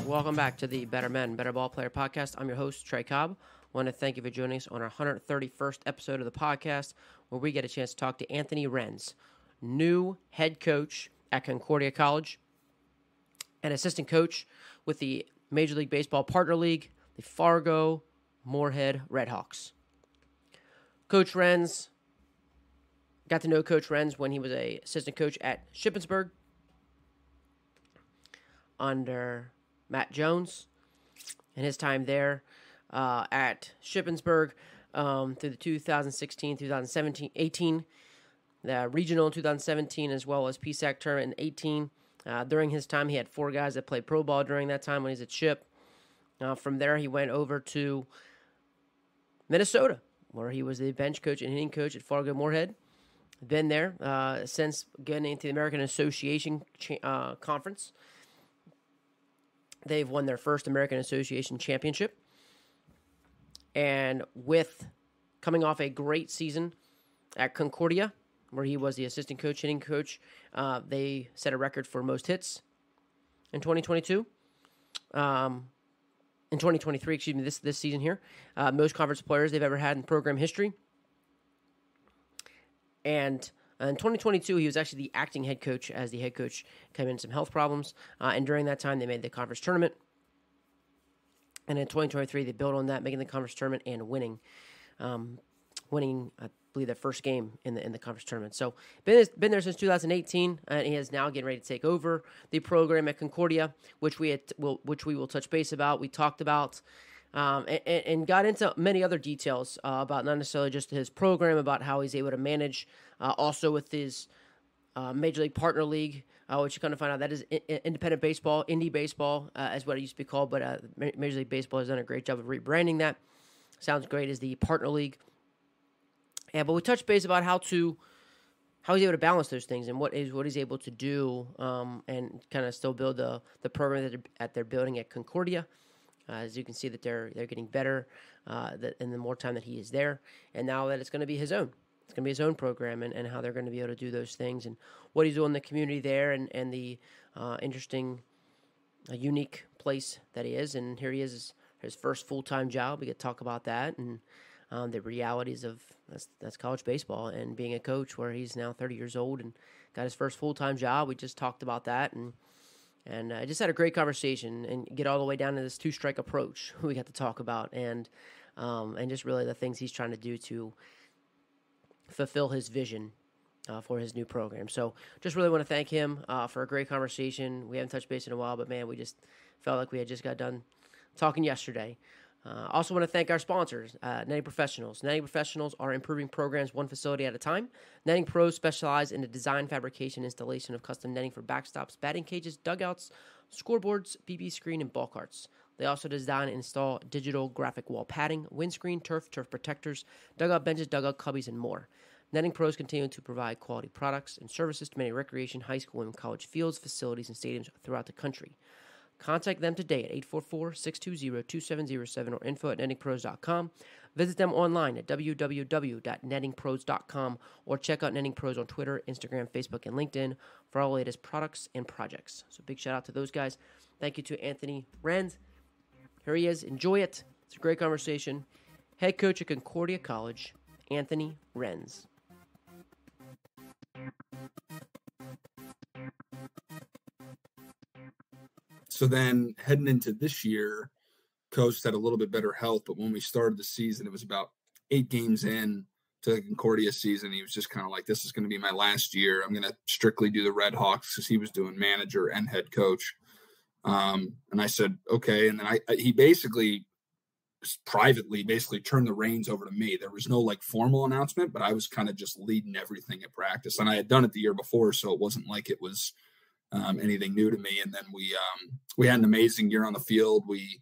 Welcome back to the Better Men, Better Ball Player podcast. I'm your host, Trey Cobb. I want to thank you for joining us on our 131st episode of the podcast, where we get a chance to talk to Anthony Renz, new head coach at Concordia College and assistant coach with the Major League Baseball Partner League, the Fargo Moorhead Redhawks. Coach Renz, got to know Coach Renz when he was an assistant coach at Shippensburg under Matt Jones, and his time there at Shippensburg through the 2016, 2017, 18, the regional in 2017, as well as PSAC tournament in 18. During his time, he had 4 guys that played pro ball during that time when he was at Ship. From there, he went over to Minnesota, where he was the bench coach and hitting coach at Fargo Moorhead. Been there since getting into the American Association Conference. They've won their first American Association championship. And with coming off a great season at Concordia, where he was the assistant coach, hitting coach, they set a record for most hits in 2022. In 2023, excuse me, this season here. Most conference players they've ever had in program history. And in 2022, he was actually the acting head coach as the head coach came in some health problems. And during that time, they made the conference tournament. And in 2023, they built on that, making the conference tournament and winning, I believe, their first game in the conference tournament. So been there since 2018, and he is now getting ready to take over the program at Concordia, which we will touch base about. We talked about and got into many other details about not necessarily just his program, about how he's able to manage, also with his Major League Partner League, which you kind of find out that is independent baseball, Indy baseball, is what it used to be called, but Major League Baseball has done a great job of rebranding that. Sounds great as the Partner League. Yeah, but we touched base about how he's able to balance those things and what he's able to do, and kind of still build the program that they're building at Concordia. As you can see that they're getting better in the more time that he is there, and now that it's going to be his own. It's going to be his own program, and how they're going to be able to do those things, and what he's doing in the community there, and the interesting, unique place that he is. And here he is, his first full-time job. We get to talk about that, and the realities of that's college baseball and being a coach, where he's now 30 years old and got his first full-time job. We just talked about that, and I just had a great conversation and get all the way down to this 2-strike approach we got to talk about, and just really the things he's trying to do to fulfill his vision for his new program. So just really want to thank him for a great conversation. We haven't touched base in a while, but man, we just felt like we had just got done talking yesterday. Also want to thank our sponsors, Netting Professionals. Netting Professionals are improving programs one facility at a time. Netting Pros specialize in the design, fabrication, installation of custom netting for backstops, batting cages, dugouts, scoreboards, BB screen, and ball carts. They also design and install digital graphic wall padding, windscreen, turf protectors, dugout benches, dugout cubbies, and more. Netting Pros continue to provide quality products and services to many recreation, high school, and college fields, facilities, and stadiums throughout the country. Contact them today at 844-620-2707 or info@nettingpros.com. Visit them online at www.nettingpros.com or check out Netting Pros on Twitter, Instagram, Facebook, and LinkedIn for all the latest products and projects. So big shout out to those guys. Thank you to Anthony Renz. Here he is. Enjoy it. It's a great conversation. Head coach at Concordia College, Anthony Renz. So then heading into this year, Coach had a little bit better health, but when we started the season, it was about 8 games in to the Concordia season. He was just kind of like, this is going to be my last year. I'm going to strictly do the Redhawks, because he was doing manager and head coach. And I said, okay. And then he basically privately turned the reins over to me. There was no like formal announcement, but I was kind of just leading everything at practice. And I had done it the year before, so it wasn't like it was anything new to me. And then we had an amazing year on the field. We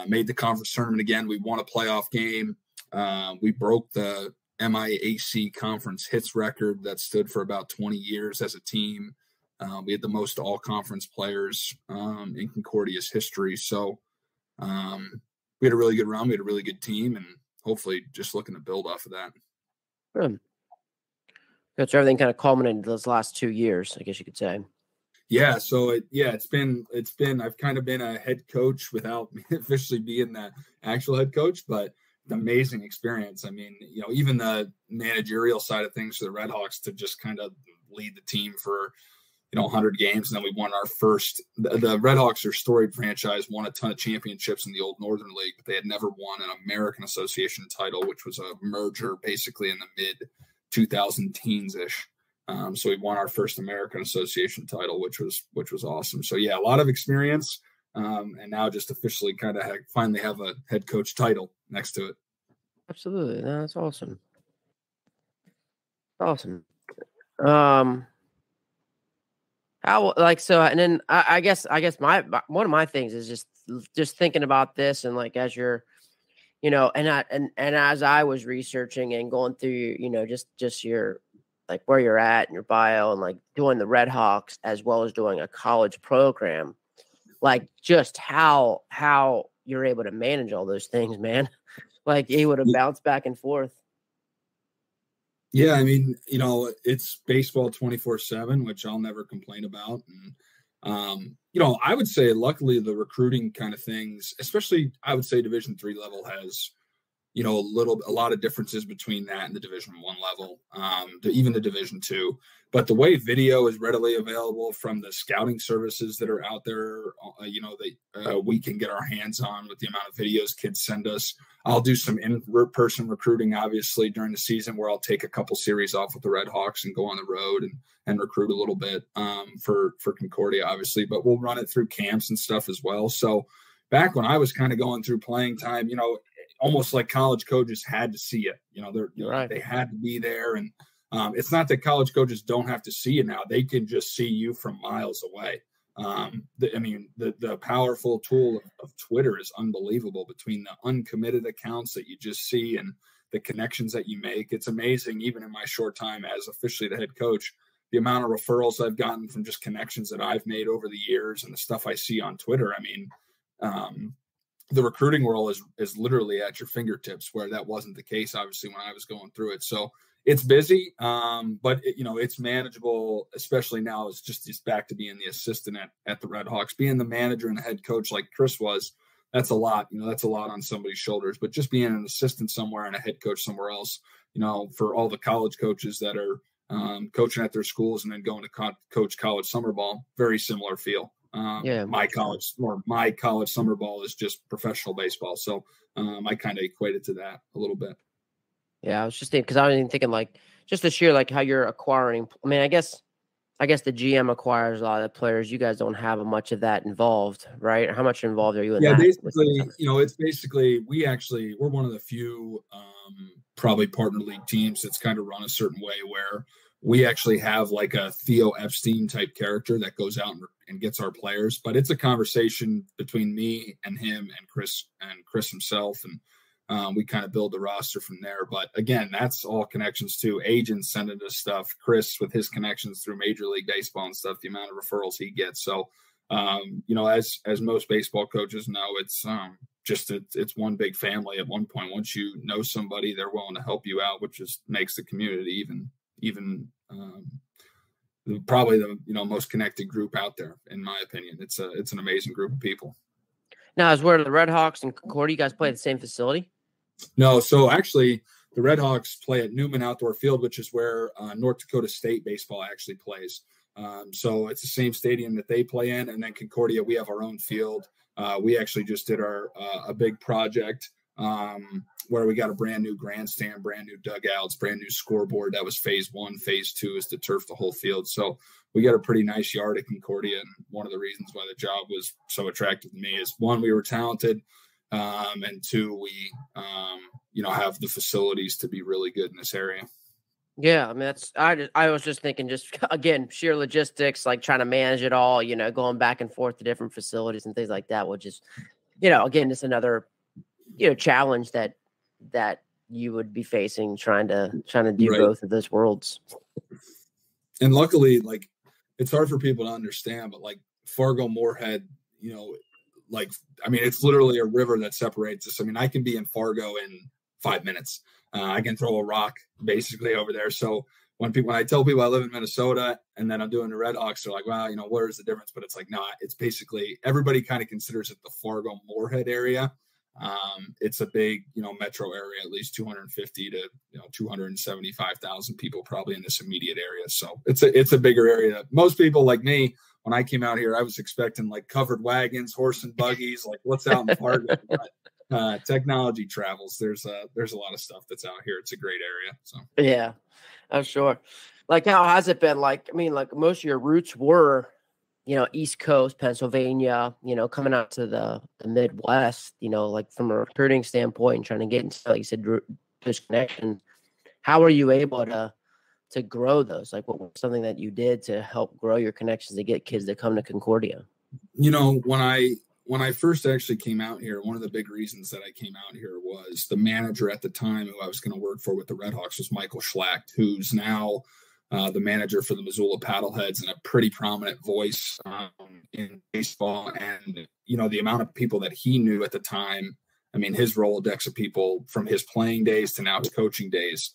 made the conference tournament again. We won a playoff game. We broke the MIAC conference hits record that stood for about 20 years as a team. We had the most all-conference players in Concordia's history. So we had a really good run. We had a really good team, and hopefully just looking to build off of that. Good. So everything kind of culminated those last 2 years, I guess you could say. Yeah, so it's been I've kind of been a head coach without officially being the actual head coach, but an amazing experience. I mean, even the managerial side of things for the Redhawks to just kind of lead the team for 100 games, and then we won our first. The Redhawks are a storied franchise, won a ton of championships in the old Northern League, but they had never won an American Association title, which was a merger basically in the mid 2000 teens ish. So we won our first American Association title, which was awesome. So yeah, a lot of experience, and now just officially kind of finally have a head coach title next to it. Absolutely, no, that's awesome. Awesome. How and then I guess my one of my things is just thinking about this, and like as you're, and as I was researching and going through, just your like where you're at and your bio and like doing the Redhawks as well as doing a college program, like just how you're able to manage all those things, man. Like able to bounce back and forth. Yeah, I mean, it's baseball 24/7, which I'll never complain about. And, I would say luckily the recruiting kind of things, especially I would say Division III level has, a lot of differences between that and the Division I level, even the Division II. But the way video is readily available from the scouting services that are out there, we can get our hands on with the amount of videos kids send us. I'll do some in-person recruiting, obviously, during the season where I'll take a couple series off with the Redhawks and go on the road and recruit a little bit for Concordia, obviously. But we'll run it through camps and stuff as well. So back when I was kind of going through playing time, almost like college coaches had to see it. Right. They had to be there. And it's not that college coaches don't have to see you now. They can just see you from miles away. The powerful tool of Twitter is unbelievable between the uncommitted accounts that you just see and the connections that you make. It's amazing, even in my short time as officially the head coach, the amount of referrals I've gotten from just connections that I've made over the years and the stuff I see on Twitter. I mean, the recruiting world is literally at your fingertips, where that wasn't the case, obviously, when I was going through it. So it's busy, but it's manageable, especially now. It's just back to being the assistant at the Redhawks, being the manager and the head coach like Chris was. That's a lot, that's a lot on somebody's shoulders, but just being an assistant somewhere and a head coach somewhere else, for all the college coaches that are coaching at their schools and then going to coach college summer ball, very similar feel. My college summer ball is just professional baseball. So I kind of equate it to that a little bit. Yeah, I was just thinking, because I was even thinking like just this year, like how you're acquiring. I mean, I guess the GM acquires a lot of the players. You guys don't have much of that involved, right? How much involved are you in that? Basically, it's basically we're one of the few probably partner league teams that's kind of run a certain way where we actually have like a Theo Epstein type character that goes out and gets our players. But it's a conversation between me and him and Chris himself. And we kind of build the roster from there. But again, that's all connections to agents sending us stuff. Chris with his connections through Major League Baseball and stuff, the amount of referrals he gets. So, as most baseball coaches know, it's it's one big family. At one point, once you know somebody, they're willing to help you out, which just makes the community even probably the most connected group out there, in my opinion. It's an amazing group of people. Now, is where the Redhawks and Concordia, you guys play at the same facility? No, so actually the Redhawks play at Newman Outdoor Field, which is where North Dakota State baseball actually plays. So it's the same stadium that they play in. And then Concordia, we have our own field. We actually just did a big project where we got a brand new grandstand, brand new dugouts, brand new scoreboard. That was phase 1. Phase 2 is to turf the whole field. So we got a pretty nice yard at Concordia. And one of the reasons why the job was so attractive to me is, 1, we were talented. And 2, we, have the facilities to be really good in this area. Yeah, I mean, I was just thinking, just again, sheer logistics, like trying to manage it all, going back and forth to different facilities and things like that, which is, again, just another, challenge that you would be facing trying to do right. Both of those worlds. And luckily, like, it's hard for people to understand, but like Fargo Moorhead, it's literally a river that separates us. I mean, I can be in Fargo in 5 minutes. I can throw a rock basically over there. So when I tell people I live in Minnesota and then I'm doing the Redhawks, they're like, wow, where's the difference? But it's like, no, it's basically everybody kind of considers it the Fargo Moorhead area. It's a big, metro area, at least 250 to 275,000 people probably in this immediate area. So it's a bigger area. Most people like me, when I came out here, I was expecting like covered wagons, horse and buggies, like what's out in Fargo. But technology travels. There's a lot of stuff that's out here. It's a great area. So yeah, I'm sure. Like, how has it been? Like, I mean, like most of your roots were, East Coast, Pennsylvania, coming out to the Midwest, like from a recruiting standpoint and trying to get into, like you said, those connections. How are you able to grow those? Like, what was something that you did to help grow your connections to get kids to come to Concordia? When I first actually came out here, one of the big reasons that I came out here was the manager at the time who I was going to work for with the Redhawks was Michael Schlacht, who's now the manager for the Missoula Paddleheads and a pretty prominent voice in baseball. And, the amount of people that he knew at the time, I mean, his Rolodex of people from his playing days to now his coaching days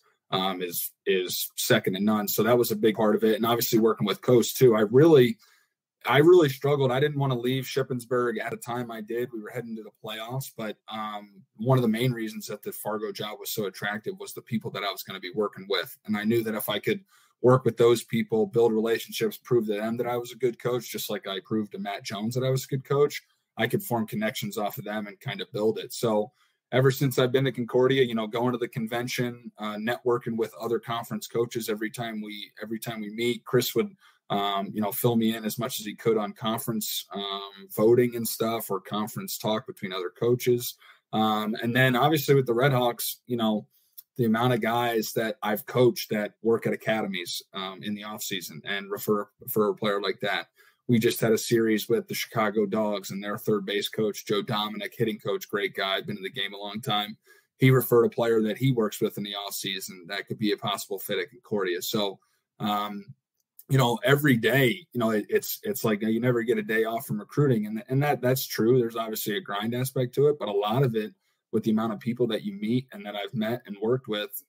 is second to none. So that was a big part of it. And obviously working with Coast too, I really struggled. I didn't want to leave Shippensburg at a time I did. We were heading to the playoffs, but one of the main reasons that the Fargo job was so attractive was the people that I was going to be working with. And I knew that if I could work with those people, build relationships, prove to them that I was a good coach, just like I proved to Matt Jones that I was a good coach, I could form connections off of them and kind of build it. So ever since I've been to Concordia, going to the convention, networking with other conference coaches every time we meet, Chris would fill me in as much as he could on conference voting and stuff, or conference talk between other coaches. And then obviously with the Redhawks, the amount of guys that I've coached that work at academies in the off season and refer a player like that. We just had a series with the Chicago Dogs and their third base coach, Joe Dominic, hitting coach, great guy, been in the game a long time. He referred a player that he works with in the off season that could be a possible fit at Concordia. So, every day, it's like you never get a day off from recruiting. And that's true. There's obviously a grind aspect to it, but a lot of it with the amount of people that you meet and that I've met and worked with,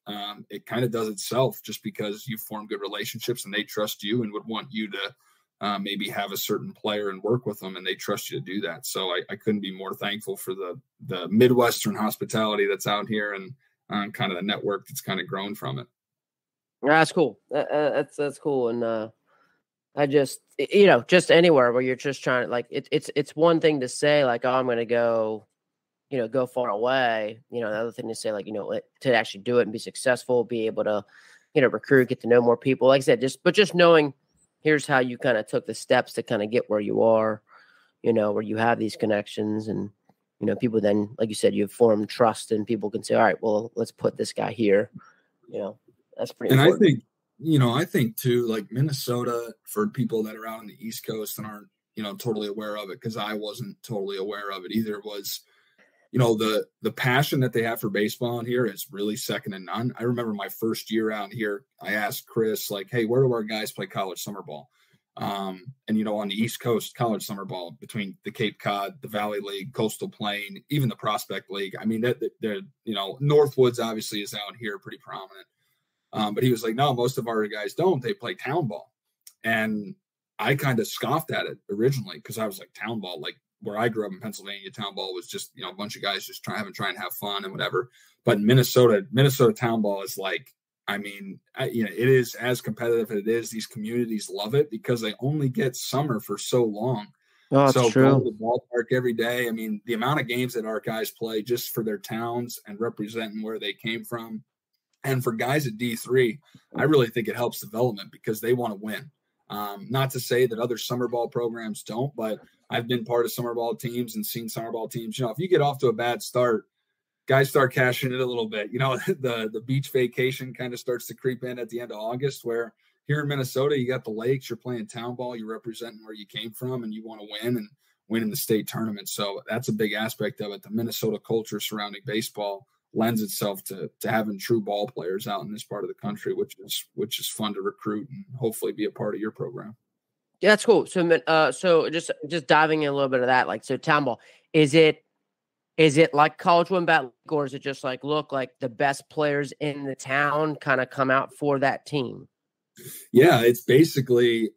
it kind of does itself just because you form good relationships and they trust you and would want you to maybe have a certain player and work with them, and they trust you to do that. So I couldn't be more thankful for the Midwestern hospitality that's out here and kind of the network that's kind of grown from it. That's cool. That's cool. And I just, just anywhere where you're just trying to, like, it's one thing to say like, oh, I'm going to go, go far away. The other thing to say, like, to actually do it and be successful, be able to, recruit, get to know more people. Like I said, just knowing here's how you kind of took the steps to kind of get where you are, where you have these connections and, people then, like you said, you've formed trust and people can say, all right, well, let's put this guy here. That's pretty important. I think too, like Minnesota, for people that are out on the East Coast and aren't, totally aware of it, because I wasn't totally aware of it either, was, the passion that they have for baseball in here is really second to none. I remember my first year out here, I asked Chris, like, hey, where do our guys play college summer ball? And, on the East Coast, college summer ball between the Cape Cod, the Valley League, Coastal Plain, even the Prospect League. I mean, they're Northwoods obviously is out here pretty prominent. But he was like, no, most of our guys don't. They play town ball. And I kind of scoffed at it originally because I was like, town ball, like where I grew up in Pennsylvania, town ball was just, a bunch of guys just trying to have fun and whatever. But Minnesota town ball is like, I mean, it is as competitive as it is. These communities love it because they only get summer for so long. Oh, that's true. Going to the ballpark every day. I mean, the amount of games that our guys play just for their towns and representing where they came from. And for guys at D3, I really think it helps development because they want to win. Not to say that other summer ball programs don't, but I've been part of summer ball teams and seen summer ball teams. If you get off to a bad start, guys start cashing it a little bit. The beach vacation kind of starts to creep in at the end of August, where here in Minnesota, you got the lakes, you're playing town ball, you're representing where you came from, and you want to win in the state tournament. So that's a big aspect of it. The Minnesota culture surrounding baseball lends itself to having true ball players out in this part of the country, which is fun to recruit and hopefully be a part of your program. Yeah, that's cool. So just diving in a little bit of that, like, so town ball, is it like college win bat league, or is it just like, look, like the best players in the town kind of come out for that team? Yeah, it's basically,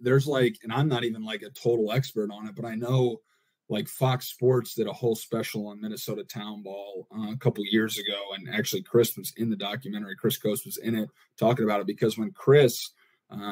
there's like, and I'm not even like a total expert on it, but I know like Fox Sports did a whole special on Minnesota Town Ball a couple years ago. And actually, Chris was in the documentary. Chris Coast was in it talking about it because when Chris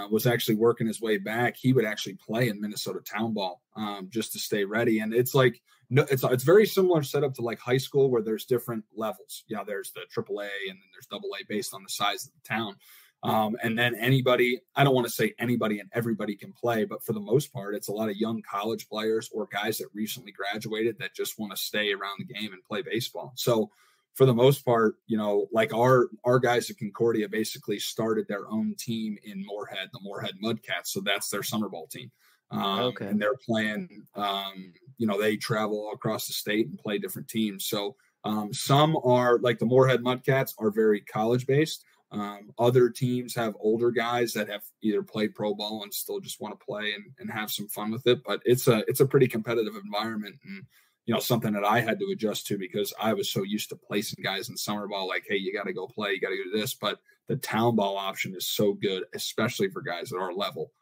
was actually working his way back, he would actually play in Minnesota Town Ball just to stay ready. And it's like, no, it's very similar setup to like high school where there's different levels. There's the AAA and then there's AA based on the size of the town. And then anybody, I don't want to say anybody and everybody can play, but for the most part, it's a lot of young college players or guys that recently graduated that just want to stay around the game and play baseball. So for the most part, like our guys at Concordia basically started their own team in Moorhead, the Moorhead Mudcats. So that's their summer ball team. Okay. And they're playing, they travel across the state and play different teams. So some are like the Moorhead Mudcats are very college based. Other teams have older guys that have either played pro ball and still just want to play and have some fun with it. But it's a pretty competitive environment and, something that I had to adjust to because I was so used to placing guys in summer ball, like, hey, you got to go play, you got to do this. But the town ball option is so good, especially for guys at our level.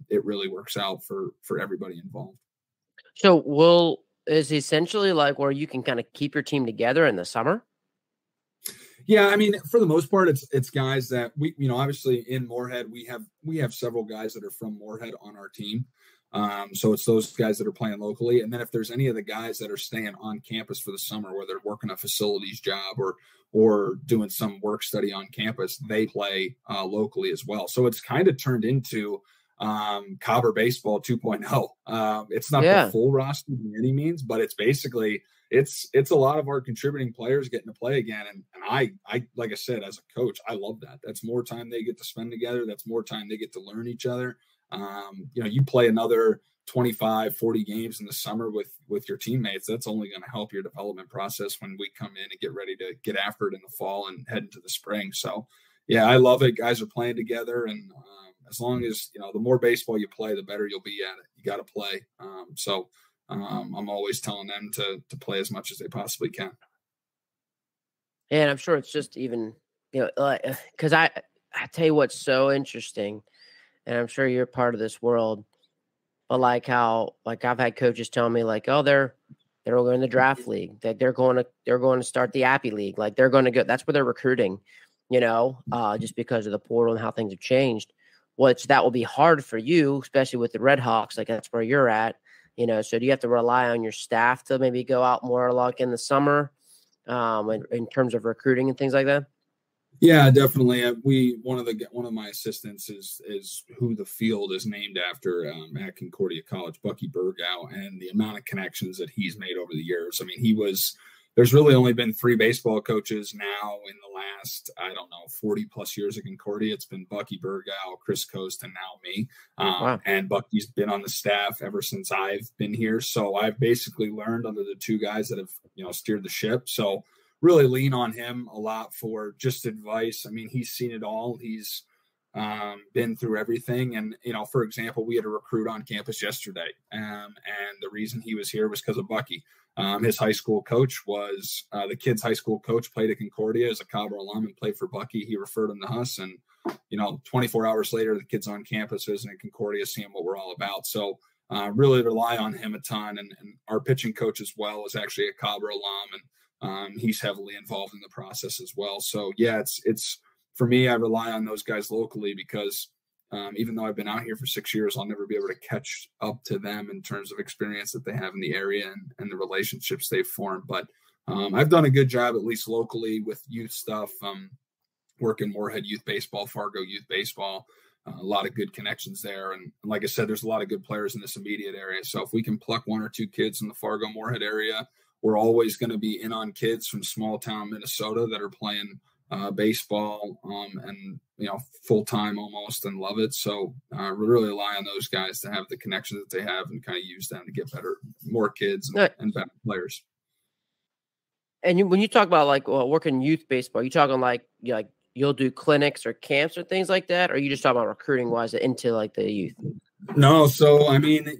It really works out for everybody involved. So is essentially like where you can kind of keep your team together in the summer? Yeah, I mean, for the most part, it's guys that we, obviously in Moorhead, we have several guys that are from Moorhead on our team. So it's those guys that are playing locally. And then if there's any of the guys that are staying on campus for the summer, where they're working a facilities job or doing some work study on campus, they play locally as well. So it's kind of turned into Cobber Baseball 2.0. It's not the full roster by any means, but it's basically it's a lot of our contributing players getting to play again. And I like I said, as a coach, I love that. That's more time they get to spend together. That's more time they get to learn each other. You play another 25, 40 games in the summer with your teammates. That's only going to help your development process when we come in and get ready to get after it in the fall and head into the spring. So yeah, I love it. Guys are playing together. And as long as, the more baseball you play, the better you'll be at it. You got to play. I'm always telling them to play as much as they possibly can. And I'm sure it's just even, because I tell you what's so interesting, and I'm sure you're part of this world, but like how, like I've had coaches tell me like, oh, they're going in the draft league, that they're going to start the Appy League. Like they're going to go, that's where they're recruiting, just because of the portal and how things have changed. That will be hard for you, especially with the Redhawks. Like that's where you're at, so do you have to rely on your staff to maybe go out more like in the summer in terms of recruiting and things like that? Yeah, definitely. One of my assistants is who the field is named after at Concordia College, Bucky Burgow, and the amount of connections that he's made over the years. I mean, there's really only been 3 baseball coaches now in the last, 40 plus years at Concordia. It's been Bucky Burgow, Chris Coast, and now me. Wow. And Bucky's been on the staff ever since I've been here. So I've basically learned under the 2 guys that have, steered the ship. So really lean on him a lot for just advice. I mean, he's seen it all. He's been through everything. And, for example, we had a recruit on campus yesterday. And the reason he was here was because of Bucky. His high school coach was the kid's high school coach, played at Concordia as a Cobber alum and played for Bucky. He referred him to us. And, 24 hours later, the kid's on campus visiting Concordia, seeing what we're all about. So really rely on him a ton. And our pitching coach as well is actually a Cobber alum. And he's heavily involved in the process as well. So yeah, it's for me, I rely on those guys locally because even though I've been out here for 6 years, I'll never be able to catch up to them in terms of experience that they have in the area and the relationships they've formed. But I've done a good job, at least locally, with youth stuff, working Moorhead Youth Baseball, Fargo Youth Baseball, a lot of good connections there. And like I said, there's a lot of good players in this immediate area. So if we can pluck 1 or 2 kids in the Fargo Moorhead area, we're always going to be in on kids from small town Minnesota that are playing baseball and full-time almost and love it. So we really rely on those guys to have the connections that they have and kind of use them to get more kids and better players. And when you talk about working youth baseball, you talking like you'll do clinics or camps or things like that, or you just talking about recruiting wise into like the youth? No. So, I mean,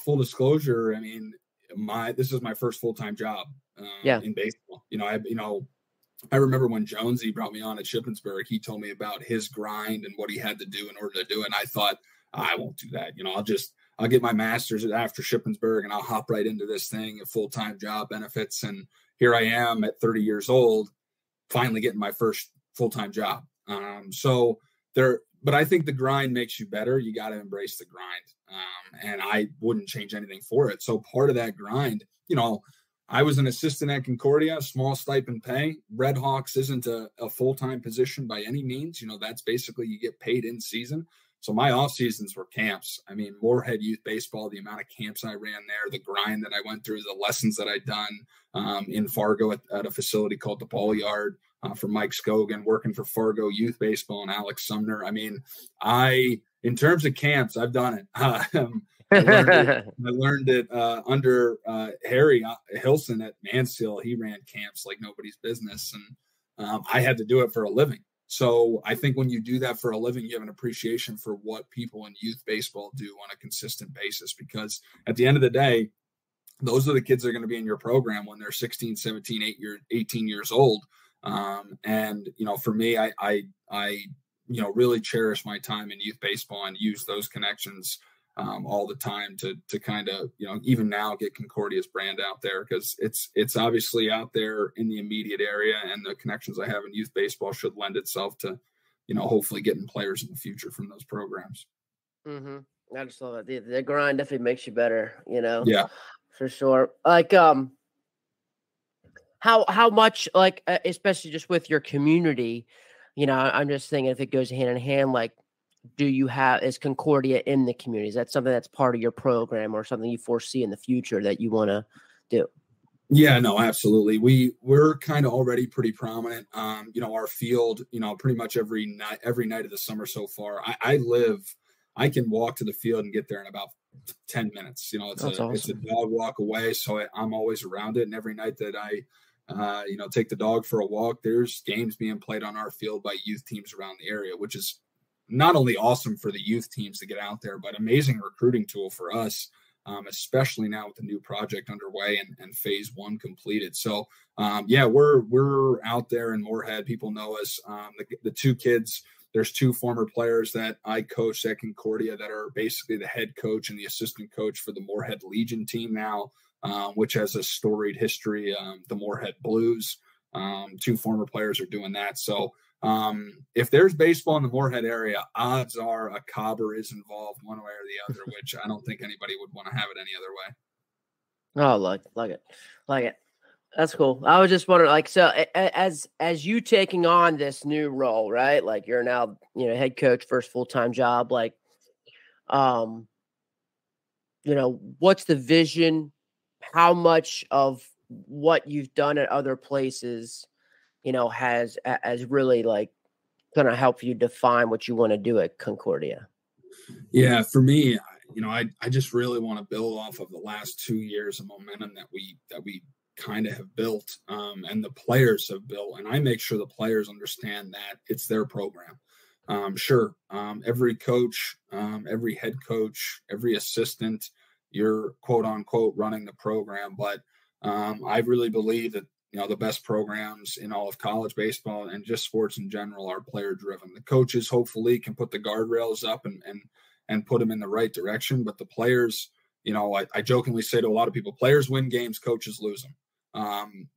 full disclosure, I mean, this is my first full-time job in baseball. I remember when Jonesy brought me on at Shippensburg, he told me about his grind and what he had to do in order to do it. And I thought, I won't do that. I'll get my master's after Shippensburg and I'll hop right into this thing, a full-time job, benefits. And here I am at 30 years old, finally getting my first full-time job. But I think the grind makes you better. You got to embrace the grind. And I wouldn't change anything for it. So part of that grind, I was an assistant at Concordia, small stipend pay. Redhawks isn't a full-time position by any means. That's basically you get paid in season. So my off seasons were camps. I mean, Moorhead youth baseball, the amount of camps I ran there, the grind that I went through, the lessons that I'd done in Fargo at a facility called the Ball Yard for Mike Scogan, working for Fargo youth baseball and Alex Sumner. I mean, in terms of camps, I've done it. I learned it under Harry Hilson at Mansfield. He ran camps like nobody's business, and I had to do it for a living. So I think when you do that for a living, you have an appreciation for what people in youth baseball do on a consistent basis, because at the end of the day, those are the kids that are going to be in your program when they're 16, 17, 18 years old. And, for me, I really cherish my time in youth baseball and use those connections all the time to kind of, even now get Concordia's brand out there, because it's obviously out there in the immediate area, and the connections I have in youth baseball should lend itself to, hopefully getting players in the future from those programs. Mm-hmm. I just love it. The grind definitely makes you better, Yeah, for sure. Like, how much, like, especially just with your community, I'm just thinking if it goes hand in hand, like, is Concordia in the community? Is that something that's part of your program or something you foresee in the future that you want to do? Yeah, no, absolutely. We're kind of already pretty prominent. Our field, pretty much every night of the summer so far, I can walk to the field and get there in about 10 minutes. Awesome. It's a dog walk away. So I'm always around it. And every night that I, take the dog for a walk, there's games being played on our field by youth teams around the area, which is not only awesome for the youth teams to get out there, but amazing recruiting tool for us, especially now with the new project underway and phase 1 completed. So, we're out there in Moorhead. People know us. The two kids, there's 2 former players that I coached at Concordia that are basically the head coach and the assistant coach for the Moorhead Legion team now, which has a storied history, the Moorhead Blues. 2 former players are doing that. So, if there's baseball in the Moorhead area, odds are a Cobber is involved one way or the other, which I don't think anybody would want to have it any other way. Oh, like it. That's cool. I was just wondering, like, so as you taking on this new role, right? Like, you're now, head coach, first full-time job. Like, what's the vision? How much of what you've done at other places, has really, like, going to help you define what you want to do at Concordia? Yeah, for me, I just really want to build off of the last 2 years of momentum that we kind of have built, and the players have built, and I make sure the players understand that it's their program. Every coach, every head coach, every assistant, you're quote unquote running the program, but I really believe that the best programs in all of college baseball and just sports in general are player driven. The coaches hopefully can put the guardrails up and put them in the right direction, but the players, I jokingly say to a lot of people, players win games, coaches lose them.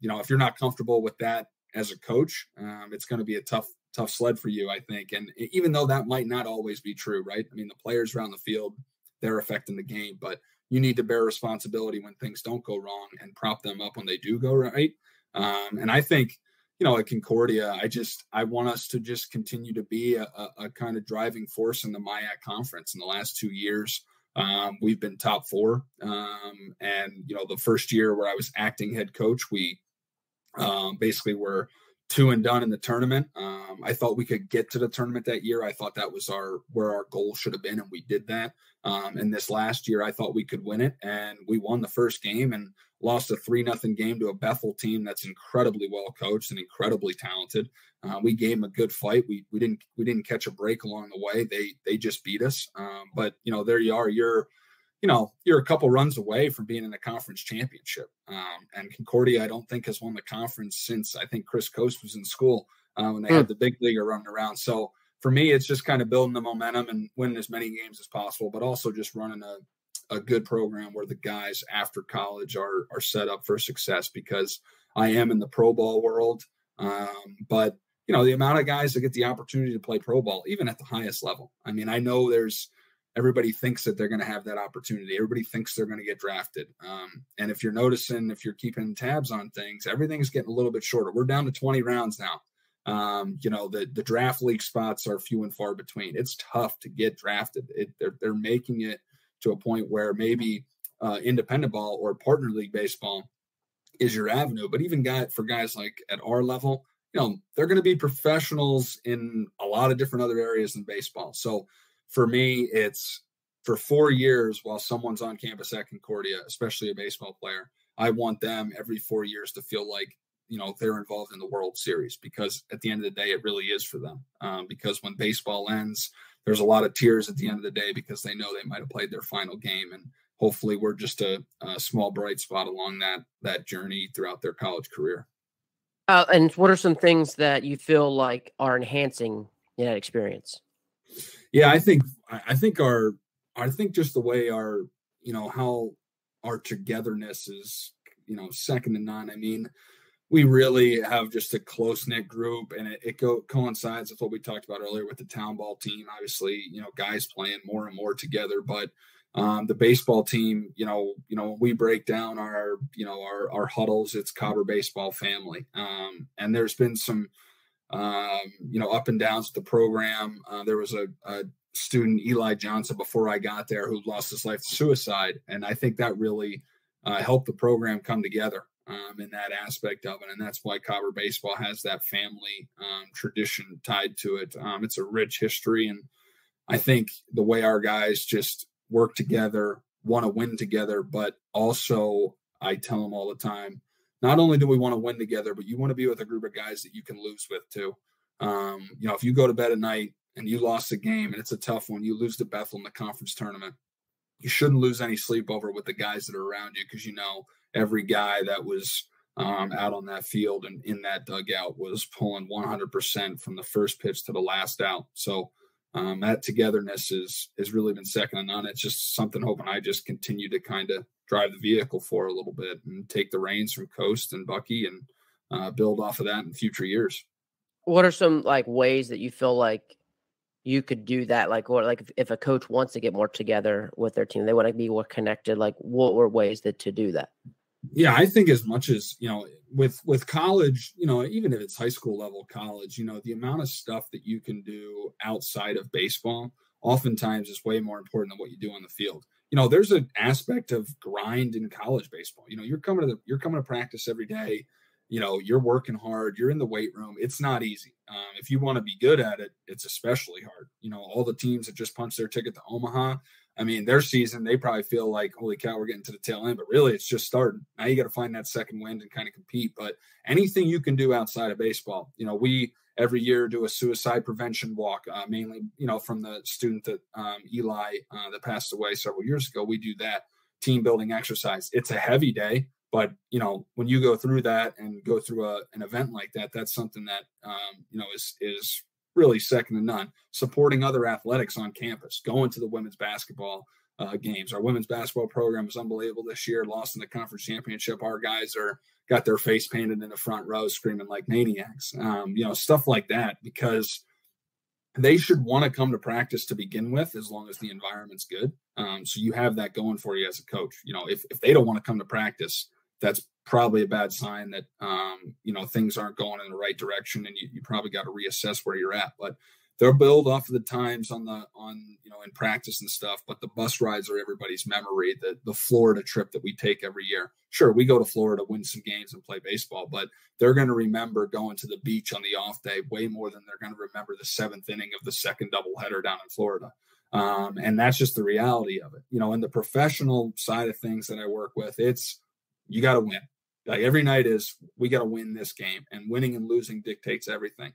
If you're not comfortable with that as a coach, it's going to be a tough sled for you, I think. And even though that might not always be true, right? I mean, the players around the field, they're affecting the game, but you need to bear responsibility when things don't go wrong and prop them up when they do go right. And I think, at Concordia, I want us to just continue to be a kind of driving force in the MIAC conference. In the last 2 years, we've been top 4. And, the first year where I was acting head coach, we basically were 2 and done in the tournament. I thought we could get to the tournament that year. I thought that was where our goal should have been, and we did that. And this last year, I thought we could win it, and we won the first game and lost a 3-0 game to a Bethel team that's incredibly well coached and incredibly talented. We gave them a good fight. We didn't catch a break along the way. They just beat us. But there you are. you're a couple runs away from being in the conference championship. And Concordia, I don't think, has won the conference since I think Chris Coast was in school when they had the big leaguer running around. So for me, it's just kind of building the momentum and winning as many games as possible, but also just running a good program where the guys after college are set up for success, because I am in the pro ball world. But the amount of guys that get the opportunity to play pro ball, even at the highest level. I mean, I know everybody thinks that they're going to have that opportunity. Everybody thinks they're going to get drafted. And if you're noticing, if you're keeping tabs on things, everything's getting a little bit shorter. We're down to 20 rounds now. The draft league spots are few and far between. It's tough to get drafted. They're making it to a point where maybe independent ball or partner league baseball is your avenue. But even for guys like at our level, they're going to be professionals in a lot of different other areas than baseball. So for me, it's for 4 years while someone's on campus at Concordia, especially a baseball player, I want them every 4 years to feel like, they're involved in the World Series, because at the end of the day, it really is for them. Because when baseball ends, there's a lot of tears at the end of the day because they know they might have played their final game. And hopefully we're just a small bright spot along that journey throughout their college career. And what are some things that you feel like are enhancing that experience? Yeah, I think just the way how our togetherness is, second to none. I mean, we really have just a close-knit group, and it coincides with what we talked about earlier with the town ball team. Obviously, guys playing more and more together, but the baseball team, when we break down our huddles, it's Cobber baseball family. And there's been some, up and downs with the program. There was a student, Eli Johnson, before I got there, who lost his life to suicide. And I think that really helped the program come together in that aspect of it. And that's why Cobber baseball has that family tradition tied to it. It's a rich history. And I think the way our guys just work together, want to win together, but also I tell them all the time, not only do we want to win together, but you want to be with a group of guys that you can lose with too. If you go to bed at night and you lost a game and it's a tough one, you lose to Bethel in the conference tournament, you shouldn't lose any sleep over with the guys that are around you, because every guy that was out on that field and in that dugout was pulling 100% from the first pitch to the last out. So that togetherness has really been second to none. It's just something hoping I just continue to kind of drive the vehicle for a little bit and take the reins from Coast and Bucky and build off of that in future years. What are some ways that you feel like you could do that? If a coach wants to get more together with their team, they want to be more connected. What were ways to do that? Yeah, I think as much as, with college, even if it's high school level college, the amount of stuff that you can do outside of baseball oftentimes is way more important than what you do on the field. There's an aspect of grind in college baseball. You're coming to practice every day. You're working hard. You're in the weight room. It's not easy. If you want to be good at it, it's especially hard. All the teams that just punched their ticket to Omaha, I mean, their season, they probably feel like, holy cow, we're getting to the tail end, but really it's just starting. Now you got to find that second wind and kind of compete. But anything you can do outside of baseball, we every year do a suicide prevention walk, mainly, from the student that Eli that passed away several years ago. We do that team building exercise. It's a heavy day, but when you go through that and go through an event like that, that's something that is really second to none. Supporting other athletics on campus, going to the women's basketball games. Our women's basketball program was unbelievable this year, lost in the conference championship. Our guys got their face painted in the front row screaming like maniacs, stuff like that, because they should want to come to practice to begin with, as long as the environment's good. So you have that going for you as a coach. If they don't want to come to practice, that's probably a bad sign that, things aren't going in the right direction, and you probably got to reassess where you're at. But they'll build off of the times in practice and stuff. But the bus rides are everybody's memory. The Florida trip that we take every year. Sure, we go to Florida, win some games and play baseball, but they're going to remember going to the beach on the off day way more than they're going to remember the seventh inning of the second doubleheader down in Florida. And that's just the reality of it. In the professional side of things that I work with, you got to win. Like every night we got to win this game, and winning and losing dictates everything.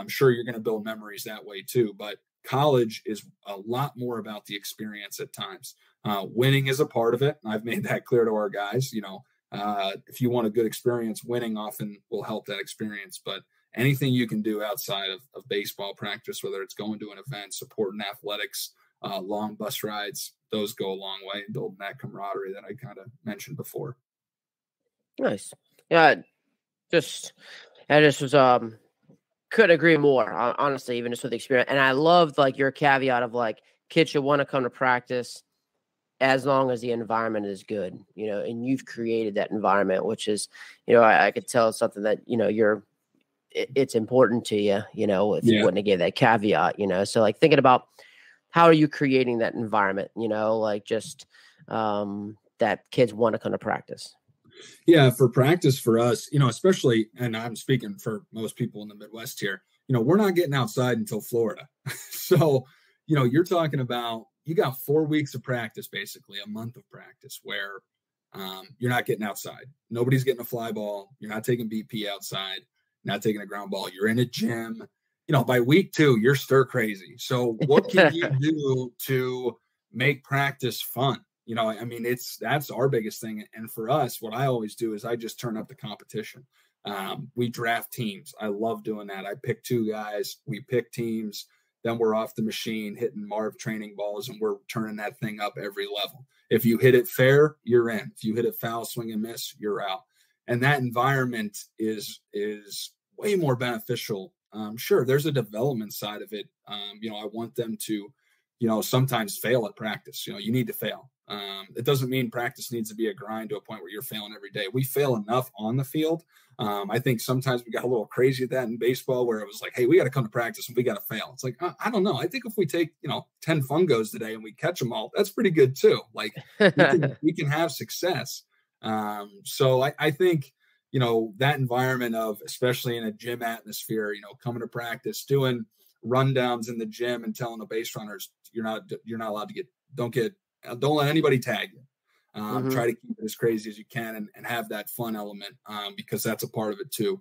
Sure, you're going to build memories that way too, but College is a lot more about the experience at times. Winning is a part of it. I've made that clear to our guys. If you want a good experience, winning often will help that experience. But anything you can do outside of baseball practice, whether it's going to an event, supporting athletics, long bus rides, those go a long way in building that camaraderie that I kind of mentioned before. Nice. Yeah, I just was couldn't agree more, honestly, even just with the experience. And I loved like your caveat of like kids should want to come to practice as long as the environment is good, and you've created that environment, which is, I could tell something that, it's important to you, if you wouldn't have gave that caveat, so like thinking about how are you creating that environment, like just that kids want to come to practice. Yeah, for practice for us, especially, and I'm speaking for most people in the Midwest here, we're not getting outside until Florida. So, you're talking about, you got 4 weeks of practice, basically a month of practice where you're not getting outside. Nobody's getting a fly ball. You're not taking BP outside, not taking a ground ball. You're in a gym. By week 2, you're stir crazy. So what can you do to make practice fun? That's our biggest thing. And for us, what I always do is I just turn up the competition. We draft teams. I love doing that. I pick 2 guys. We pick teams. Then we're off the machine hitting Marv training balls, and we're turning that thing up every level. If you hit it fair, you're in. If you hit it foul, swing and miss, you're out. And that environment is way more beneficial. Sure, there's a development side of it. I want them to, sometimes fail at practice. You need to fail. It doesn't mean practice needs to be a grind to a point where you're failing every day. We fail enough on the field. I think sometimes we got a little crazy at that in baseball where it was like, hey, we got to come to practice and we got to fail. It's like, I don't know. I think if we take, 10 fungos today and we catch them all, that's pretty good too. Like we can have success. So I think, that environment of, especially in a gym atmosphere, coming to practice, doing rundowns in the gym and telling the base runners, you're not allowed to don't let anybody tag you. Try to keep it as crazy as you can and have that fun element because that's a part of it too.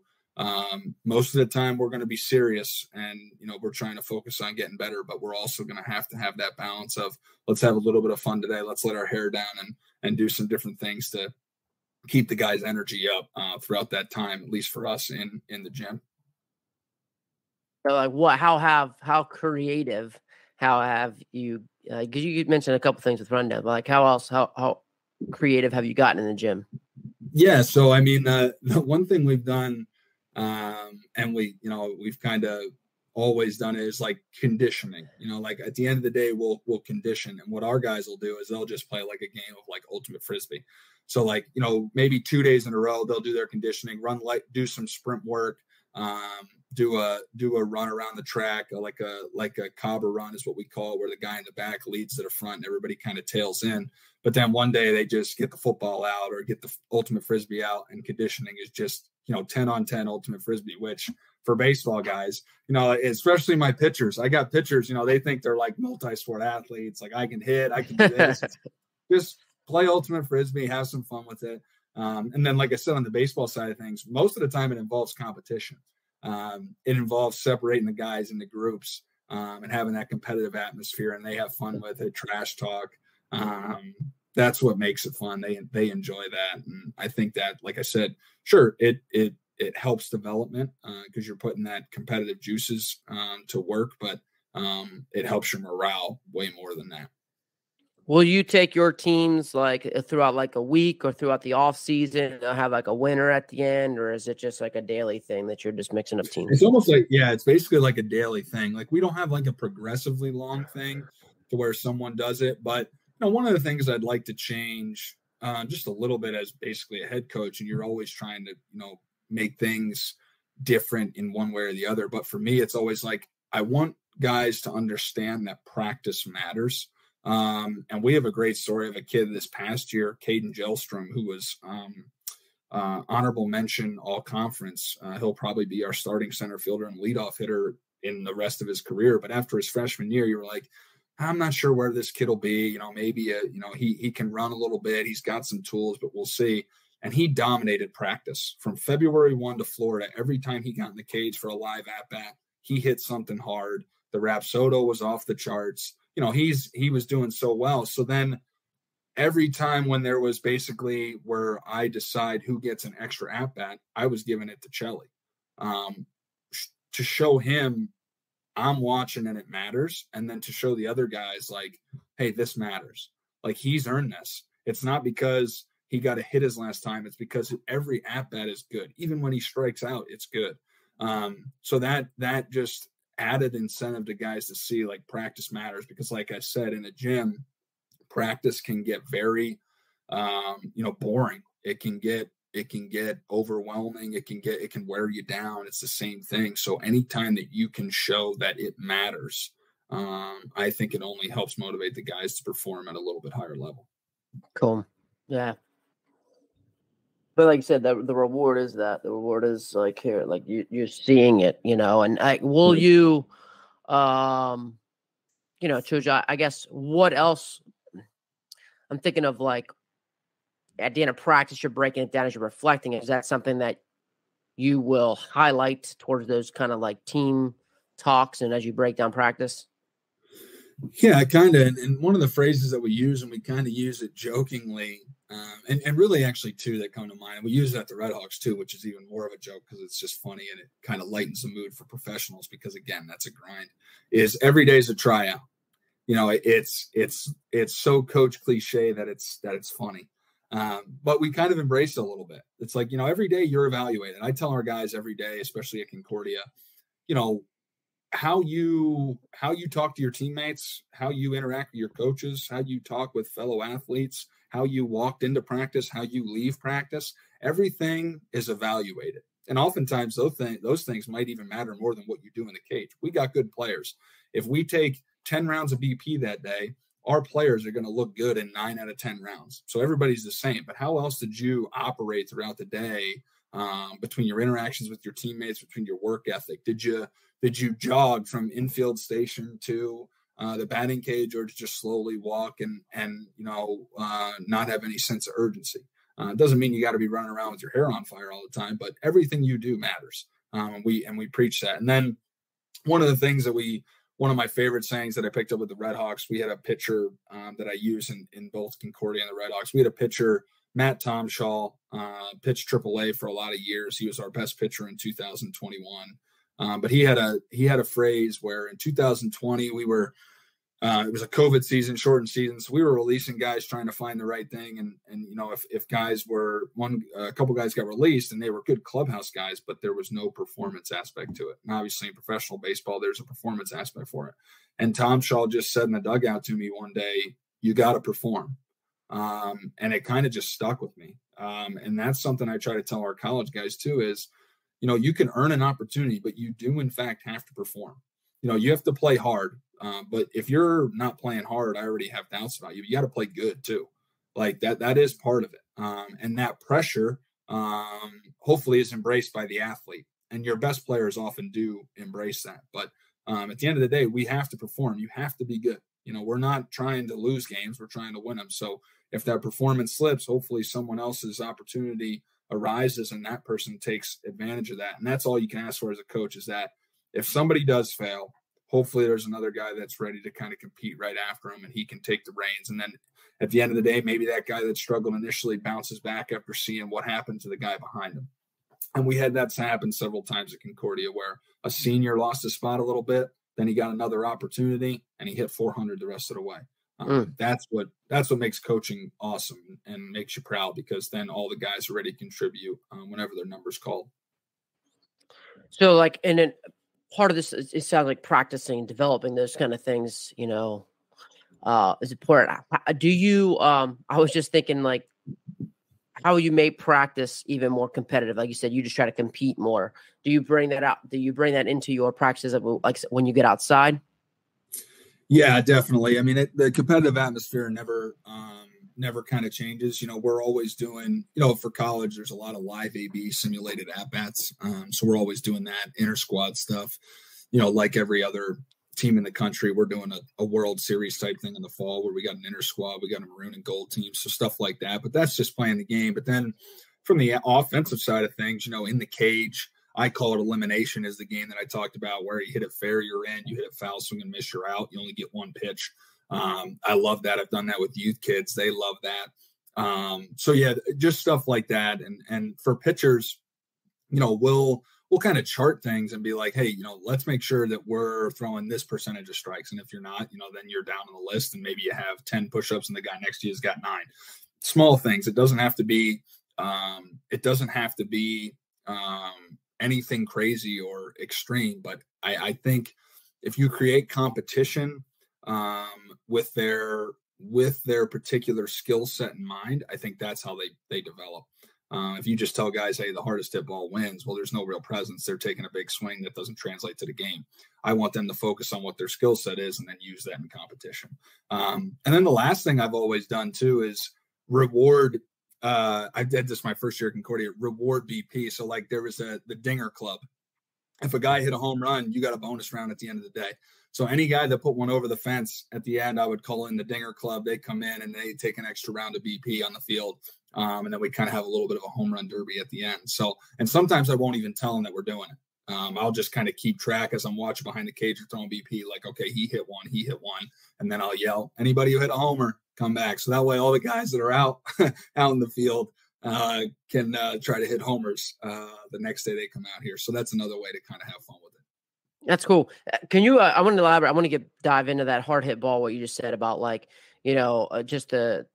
Most of the time we're going to be serious and, we're trying to focus on getting better, but we're also going to have that balance of let's have a little bit of fun today. Let's let our hair down and do some different things to keep the guys' energy up throughout that time, at least for us in the gym. So like how creative, how have you, because you mentioned a couple things with rundown, but like how creative have you gotten in the gym? Yeah. So, the one thing we've done, and we've kind of always done it is like conditioning, like at the end of the day, we'll condition. And what our guys will do is they'll just play like a game of like ultimate Frisbee. So like, maybe 2 days in a row, they'll do their conditioning, do some sprint work, do a run around the track, like a cobber run is what we call it, where the guy in the back leads to the front and everybody kind of tails in. But then one day they just get the football out or get the ultimate Frisbee out, and conditioning is just, 10-on-10 ultimate Frisbee, which for baseball guys, especially my pitchers, I got pitchers, they think they're like multi-sport athletes. Like I can hit, I can do this. Just play ultimate Frisbee, have some fun with it. And then, like I said, on the baseball side of things, most of the time it involves competition. It involves separating the guys into groups and having that competitive atmosphere, and they have fun with it, trash talk. That's what makes it fun. They enjoy that. And I think that, like I said, sure, it helps development because you're putting that competitive juices to work, but it helps your morale way more than that. Will you take your teams like throughout like a week or throughout the off season, have like a winner at the end, or is it just like a daily thing that you're just mixing up teams? It's almost like, it's basically like a daily thing. Like we don't have like a progressively long thing to where someone does it. But one of the things I'd like to change just a little bit as basically a head coach, and you're always trying to, make things different in one way or the other. But for me, it's always like, I want guys to understand that practice matters. And we have a great story of a kid this past year, Caden Gelstrom, who was honorable mention all conference. He'll probably be our starting center fielder and leadoff hitter in the rest of his career. But after his freshman year, you were like, I'm not sure where this kid will be. Maybe he can run a little bit. He's got some tools, but we'll see. And he dominated practice from February 1 to Florida. Every time he got in the cage for a live at bat, he hit something hard. The Rapsodo was off the charts. You know, he was doing so well. So then every time when there was basically where I decide who gets an extra at bat, I was giving it to Chelly, to show him I'm watching and it matters. And then to show the other guys like, hey, this matters. Like, he's earned this. It's not because he got a hit his last time. It's because every at bat is good. Even when he strikes out, it's good. So that just added incentive to guys to see like practice matters, because like I said, in a gym, practice can get very, boring. It can get overwhelming. It can wear you down. It's the same thing. So anytime that you can show that it matters, I think it only helps motivate the guys to perform at a little bit higher level. Cool. Yeah. But like you said, the reward is that. The reward is like here, like you're seeing it, and will you, Chuja, I guess what else I'm thinking of, like at the end of practice, you're breaking it down as you're reflecting. Is that something that you will highlight towards those kind of like team talks and as you break down practice? Yeah, kind of. And one of the phrases that we use, and we kind of use it jokingly, and really actually two that come to mind. We use it at the Redhawks too, which is even more of a joke because it's just funny and it kind of lightens the mood for professionals, because again, that's a grind. Is every day is a tryout. It's so coach cliche that it's funny. But we kind of embrace it a little bit. It's like, every day you're evaluated. I tell our guys every day, especially at Concordia, how you talk to your teammates, how you interact with your coaches, how you talk with fellow athletes, how you walked into practice, how you leave practice, everything is evaluated. And oftentimes those things might even matter more than what you do in the cage. We got good players. If we take 10 rounds of BP that day, our players are going to look good in 9 out of 10 rounds. So everybody's the same. But how else did you operate throughout the day, between your interactions with your teammates, between your work ethic? Did you jog from infield station to the batting cage, or just slowly walk and not have any sense of urgency? It doesn't mean you got to be running around with your hair on fire all the time, but everything you do matters. And we preach that. And then one of my favorite sayings that I picked up with the Redhawks, we had a pitcher that I use in both Concordia and the Redhawks. We had a pitcher, Matt Tomshaw, pitched AAA for a lot of years. He was our best pitcher in 2021. But he had a phrase where in 2020 we were, it was a COVID season, shortened season, so we were releasing guys trying to find the right thing. And if guys were a couple guys got released and they were good clubhouse guys, but there was no performance aspect to it. And obviously in professional baseball, there's a performance aspect for it. And Tom Shaw just said in the dugout to me one day, "You got to perform." And it kind of just stuck with me. And that's something I try to tell our college guys too, is, you can earn an opportunity, but you do in fact have to perform. You have to play hard. But if you're not playing hard, I already have doubts about you. You got to play good too. Like that is part of it. And that pressure, hopefully is embraced by the athlete, and your best players often do embrace that. But at the end of the day, we have to perform. You have to be good. We're not trying to lose games. We're trying to win them. So if that performance slips, hopefully someone else's opportunity arises and that person takes advantage of that. And that's all you can ask for as a coach, is that if somebody does fail, hopefully there's another guy that's ready to kind of compete right after him and he can take the reins. And then at the end of the day, maybe that guy that struggled initially bounces back after seeing what happened to the guy behind him. And we had that happen several times at Concordia, where a senior lost his spot a little bit, then he got another opportunity and he hit 400 the rest of the way. That's what makes coaching awesome and makes you proud, because then all the guys are ready to contribute whenever their number's called. So like, and then part of this, it sounds like practicing, developing those kind of things, is important. Do you, I was just thinking, like, how you make practice even more competitive? Like you said, you just try to compete more. Do you bring that out? Do you bring that into your practices, like when you get outside? Yeah, definitely. I mean, the competitive atmosphere never kind of changes. We're always doing, for college, there's a lot of live AB simulated at-bats. So we're always doing that inter-squad stuff. Like every other team in the country, we're doing a World Series type thing in the fall where we got an inter-squad, we got a maroon and gold team, so stuff like that. But that's just playing the game. But then from the offensive side of things, in the cage, I call it elimination, is the game that I talked about where you hit it fair, you're in, you hit it foul, swing and miss, you're out. You only get one pitch. I love that. I've done that with youth kids. They love that. So yeah, just stuff like that. And for pitchers, we'll kind of chart things and be like, hey, let's make sure that we're throwing this percentage of strikes. And if you're not, then you're down on the list and maybe you have 10 push-ups and the guy next to you has got 9. Small things. It doesn't have to be, anything crazy or extreme, but I think if you create competition with their particular skill set in mind, I think that's how they develop. If you just tell guys, hey, the hardest hit ball wins, well, there's no real presence. They're taking a big swing that doesn't translate to the game. I want them to focus on what their skill set is and then use that in competition. And then the last thing I've always done too is reward. I did this my first year at Concordia, reward BP. So like there was the Dinger Club. If a guy hit a home run, you got a bonus round at the end of the day. So any guy that put one over the fence at the end, I would call in the Dinger Club. They come in and they take an extra round of BP on the field. And then we kind of have a little bit of a home run derby at the end. So, and sometimes I won't even tell them that we're doing it. I'll just kind of keep track as I'm watching behind the cage or throwing BP, like, okay, he hit one. And then I'll yell, anybody who hit a homer, come back. So that way all the guys that are out in the field can try to hit homers the next day they come out here. So that's another way to kind of have fun with it. That's cool. Can you, I want to elaborate. I want to dive into that hard hit ball, what you just said about like, just the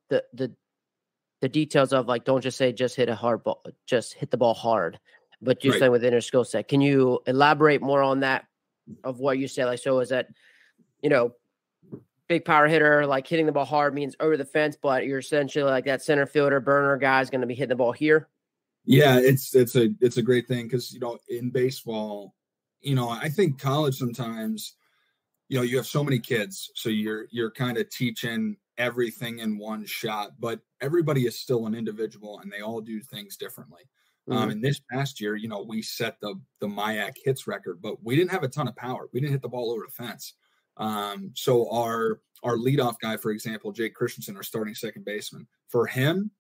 details of like, don't just say, just hit a hard ball, just hit the ball hard, but you're saying within your skill set. Can you elaborate more on that of what you said? Like, so is that, big power hitter, like hitting the ball hard means over the fence, but you're essentially like that center fielder burner guy is going to be hitting the ball here. Yeah, it's a great thing. Cause in baseball, I think college sometimes, you have so many kids, so you're kind of teaching everything in one shot, but everybody is still an individual and they all do things differently. And this past year, we set the MIAC hits record, but we didn't have a ton of power. We didn't hit the ball over the fence. So our leadoff guy, for example, Jake Christensen, our starting second baseman, for him,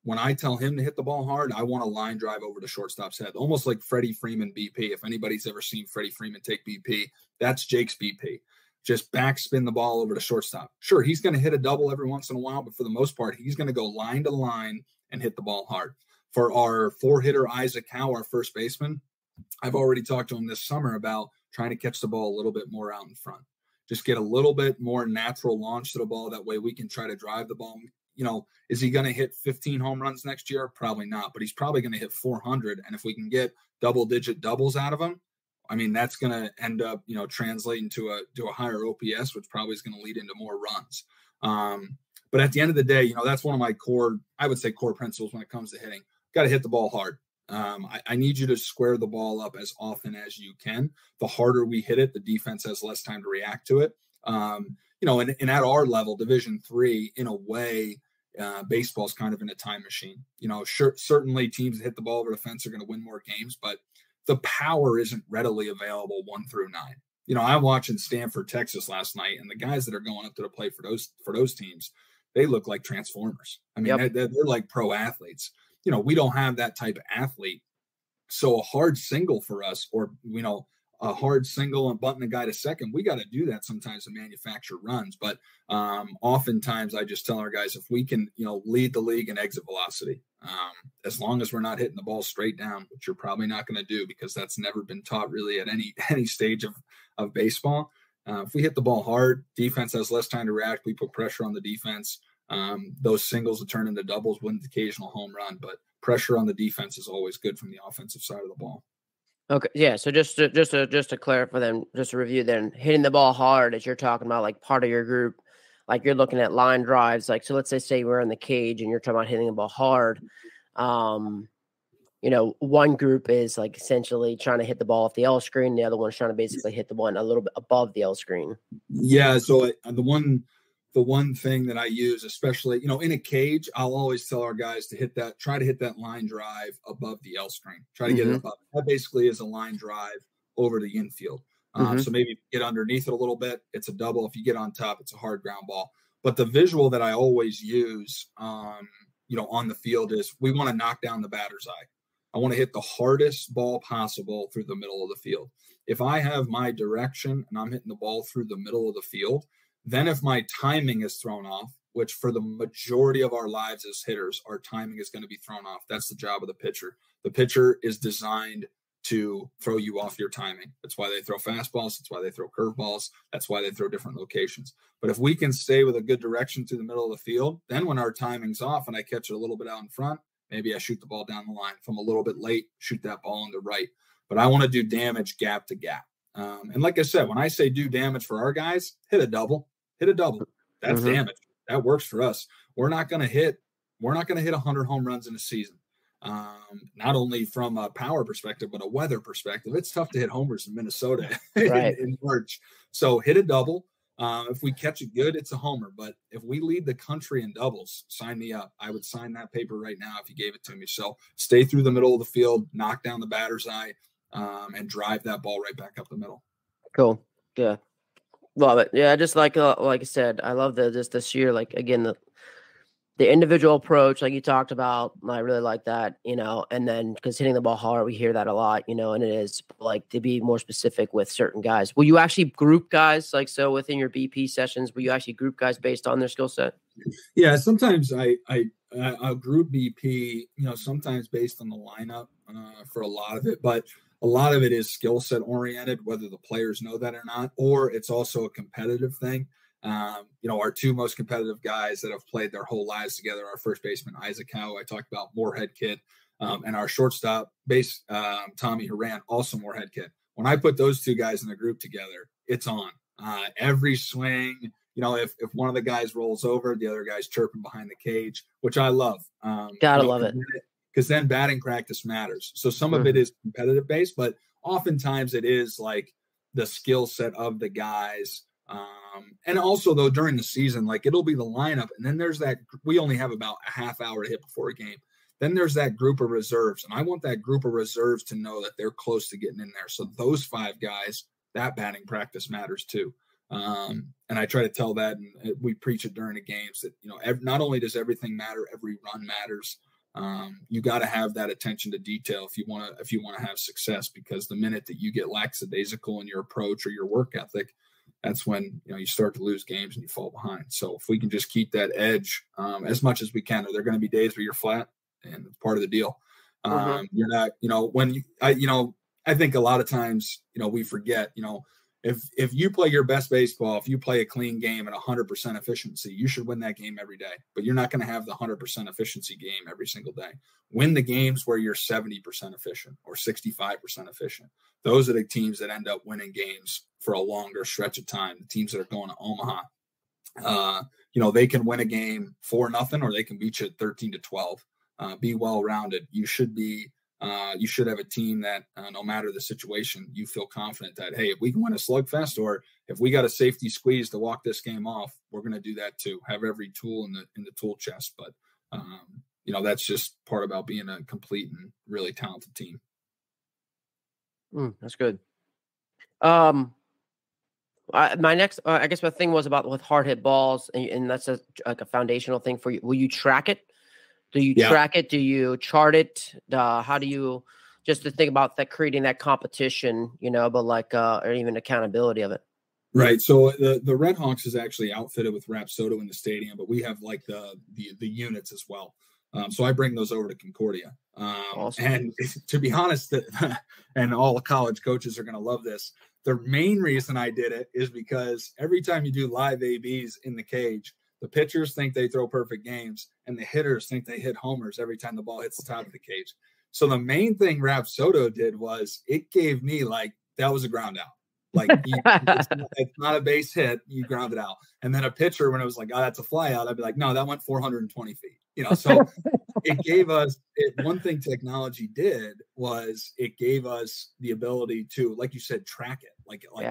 when I tell him to hit the ball hard, I want a line drive over the shortstop's head, almost like Freddie Freeman BP. If anybody's ever seen Freddie Freeman take BP, that's Jake's BP. Just backspin the ball over the shortstop. Sure, he's going to hit a double every once in a while, but for the most part, he's going to go line to line and hit the ball hard. For our 4-hitter Isaac Howe, our first baseman, I've already talked to him this summer about trying to catch the ball a little bit more out in front. Just get a little bit more natural launch to the ball. That way we can try to drive the ball. Is he going to hit 15 home runs next year? Probably not, but he's probably going to hit 400. And if we can get double-digit doubles out of him, I mean, that's going to end up, translating to a higher OPS, which probably is going to lead into more runs. But at the end of the day, that's one of my core principles when it comes to hitting. Got to hit the ball hard. I need you to square the ball up as often as you can. The harder we hit it, the defense has less time to react to it. And at our level, Division III, in a way, baseball's kind of in a time machine. Certainly teams that hit the ball over the fence are going to win more games, but the power isn't readily available 1 through 9. I'm watching Stanford, Texas last night, and the guys that are going up to the plate for those teams, they look like transformers. I mean, they're like pro athletes. We don't have that type of athlete. So a hard single for us, or, a hard single and button a guy to second, we got to do that sometimes to manufacture runs. But oftentimes I just tell our guys, if we can, lead the league in exit velocity, as long as we're not hitting the ball straight down, which you're probably not going to do because that's never been taught really at any stage of baseball. If we hit the ball hard, defense has less time to react. We put pressure on the defense. Those singles will turn into doubles, win the occasional home run, but pressure on the defense is always good from the offensive side of the ball. Okay. Yeah. So just to clarify them, just to review then, hitting the ball hard as you're talking about, like part of your group, like you're looking at line drives. Like, so let's say we're in the cage and you're talking about hitting the ball hard. One group is like essentially trying to hit the ball off the L screen. The other one's trying to basically hit the one a little bit above the L screen. Yeah. So the one thing that I use, especially, in a cage, I'll always tell our guys to try to hit that line drive above the L screen. Try to get it above. That basically is a line drive over the infield. So maybe if you get underneath it a little bit, it's a double. If you get on top, it's a hard ground ball. But the visual that I always use, on the field is we want to knock down the batter's eye. I want to hit the hardest ball possible through the middle of the field. If I have my direction and I'm hitting the ball through the middle of the field, then if my timing is thrown off, which for the majority of our lives as hitters, our timing is going to be thrown off. That's the job of the pitcher. The pitcher is designed to throw you off your timing. That's why they throw fastballs. That's why they throw curveballs. That's why they throw different locations. But if we can stay with a good direction through the middle of the field, then when our timing's off and I catch it a little bit out in front, maybe I shoot the ball down the line. If I'm a little bit late, shoot that ball into right. But I want to do damage gap to gap. And like I said, when I say do damage for our guys, hit a double. That's damage. That works for us. We're not going to hit 100 home runs in a season. Not only from a power perspective, but a weather perspective. It's tough to hit homers in Minnesota in March. So hit a double. If we catch it good, it's a homer. But if we lead the country in doubles, sign me up. I would sign that paper right now if you gave it to me. So stay through the middle of the field, knock down the batter's eye, and drive that ball right back up the middle. Cool. Yeah. Love it. Yeah, just like I said, I love this year. Like again, the individual approach, like you talked about, I really like that. And then because hitting the ball hard, we hear that a lot. And it is like to be more specific with certain guys. Will you actually group guys so within your BP sessions? Will you actually group guys based on their skill set? Yeah, sometimes I'll group BP. Sometimes based on the lineup for a lot of it, but a lot of it is skill set oriented, whether the players know that or not, or it's also a competitive thing. Our two most competitive guys that have played their whole lives together, our first baseman, Isaac Howe, I talked about, Moorhead kid, and our shortstop base, Tommy Horan, also Moorhead kid. When I put those two guys in a group together, it's on. Every swing, if one of the guys rolls over, the other guy's chirping behind the cage, which I love. Gotta love it. Because then batting practice matters. So some of it is competitive based, but oftentimes it is like the skill set of the guys. And also though, during the season, like it'll be the lineup. And then there's that, we only have about a half hour to hit before a game. Then there's that group of reserves. And I want that group of reserves to know that they're close to getting in there. So those 5 guys, that batting practice matters too. And I try to tell that, and we preach it during the games that, not only does everything matter, every run matters. You got to have that attention to detail if you want to have success, because the minute that you get lackadaisical in your approach or your work ethic, that's when you start to lose games and you fall behind. So if we can just keep that edge as much as we can, are there going to be days where you're flat, and it's part of the deal. You're not, I think a lot of times, we forget, if you play your best baseball, if you play a clean game at 100% efficiency, you should win that game every day. But you're not going to have the 100% efficiency game every single day. Win the games where you're 70% efficient or 65% efficient. Those are the teams that end up winning games for a longer stretch of time. The teams that are going to Omaha, they can win a game 4-0, or they can beat you at 13-12. Be well-rounded. You should have a team that no matter the situation, you feel confident that, hey, if we can win a slugfest, or if we got a safety squeeze to walk this game off, we're going to do that too. Have every tool in the tool chest. But, that's just part about being a complete and really talented team. That's good. My next, I guess my thing was about with hard hit balls, and that's like a foundational thing for you. Will you track it? Do you track it? Do you chart it? How do you, just to think about that, creating that competition, but like, or even accountability of it? Right. So the Redhawks is actually outfitted with Rapsodo in the stadium, but we have like the units as well. So I bring those over to Concordia. Awesome. And to be honest, and all college coaches are going to love this, the main reason I did it is because every time you do live ABs in the cage, the pitchers think they throw perfect games, and the hitters think they hit homers every time the ball hits the top of the cage. So the main thing Rapsodo did was it gave me that was a ground out. It's not a base hit, you ground it out. And then a pitcher, when it was that's a fly out, I'd be like, no, that went 420 feet. So it gave us one thing technology did was it gave us the ability to, like you said, track it.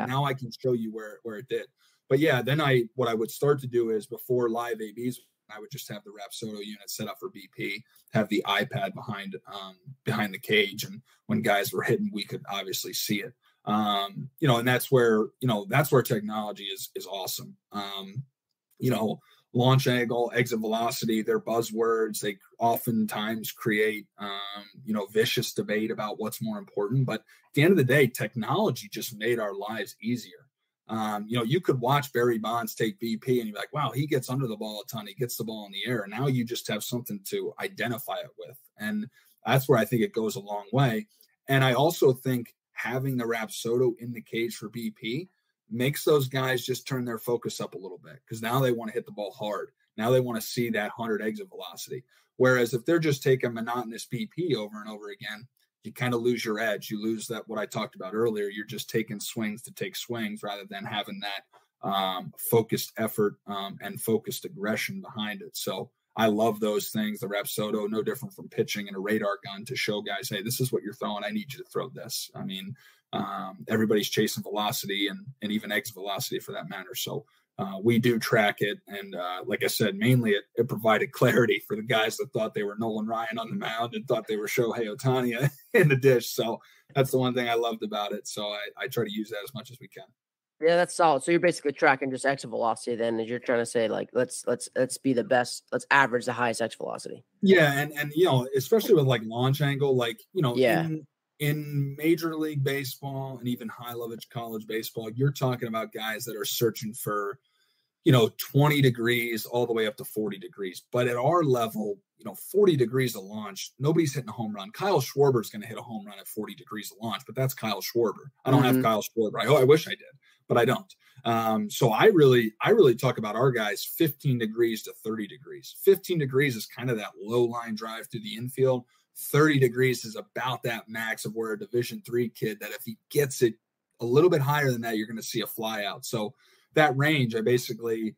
Now I can show you where it did. But yeah, then what I would start to do is before live ABs, I would just have the Rapsodo unit set up for BP, have the iPad behind the cage, and when guys were hitting, we could obviously see it. And that's where technology is awesome. launch angle, exit velocity, they're buzzwords. They oftentimes create, vicious debate about what's more important. But at the end of the day, technology just made our lives easier. You could watch Barry Bonds take BP and you're like, wow, he gets under the ball a ton. He gets the ball in the air. And now you just have something to identify it with. And that's where I think it goes a long way. And I also think having the Rapsodo in the cage for BP makes those guys just turn their focus up a little bit, because now they want to hit the ball hard. Now they want to see that 100 exit velocity. Whereas if they're just taking monotonous BP over and over again, you kind of lose your edge. You lose that, what I talked about earlier. You're just taking swings to take swings rather than having that focused effort and focused aggression behind it. So I love those things. The Rapsodo, no different from pitching and a radar gun to show guys, hey, this is what you're throwing. I need you to throw this. I mean, everybody's chasing velocity and even exit velocity for that matter. So we do track it. And like I said, mainly it provided clarity for the guys that thought they were Nolan Ryan on the mound and thought they were Shohei Ohtani in the dish. So that's the one thing I loved about it. So I try to use that as much as we can. Yeah, that's solid. So you're basically tracking just exit velocity then, as you're trying to say, like, let's be the best. Let's average the highest exit velocity. Yeah. And especially with like launch angle, like, yeah. In Major League Baseball and even high-level college baseball, you're talking about guys that are searching for, 20 degrees all the way up to 40 degrees. But at our level, 40 degrees of launch, nobody's hitting a home run. Kyle Schwarber's going to hit a home run at 40 degrees of launch, but that's Kyle Schwarber. I don't have Kyle Schwarber. I wish I did, but I don't. So I really talk about our guys 15 degrees to 30 degrees. 15 degrees is kind of that low line drive through the infield. 30 degrees is about that max of where a Division III kid, that if he gets it a little bit higher than that, you're going to see a fly out. So that range, I basically,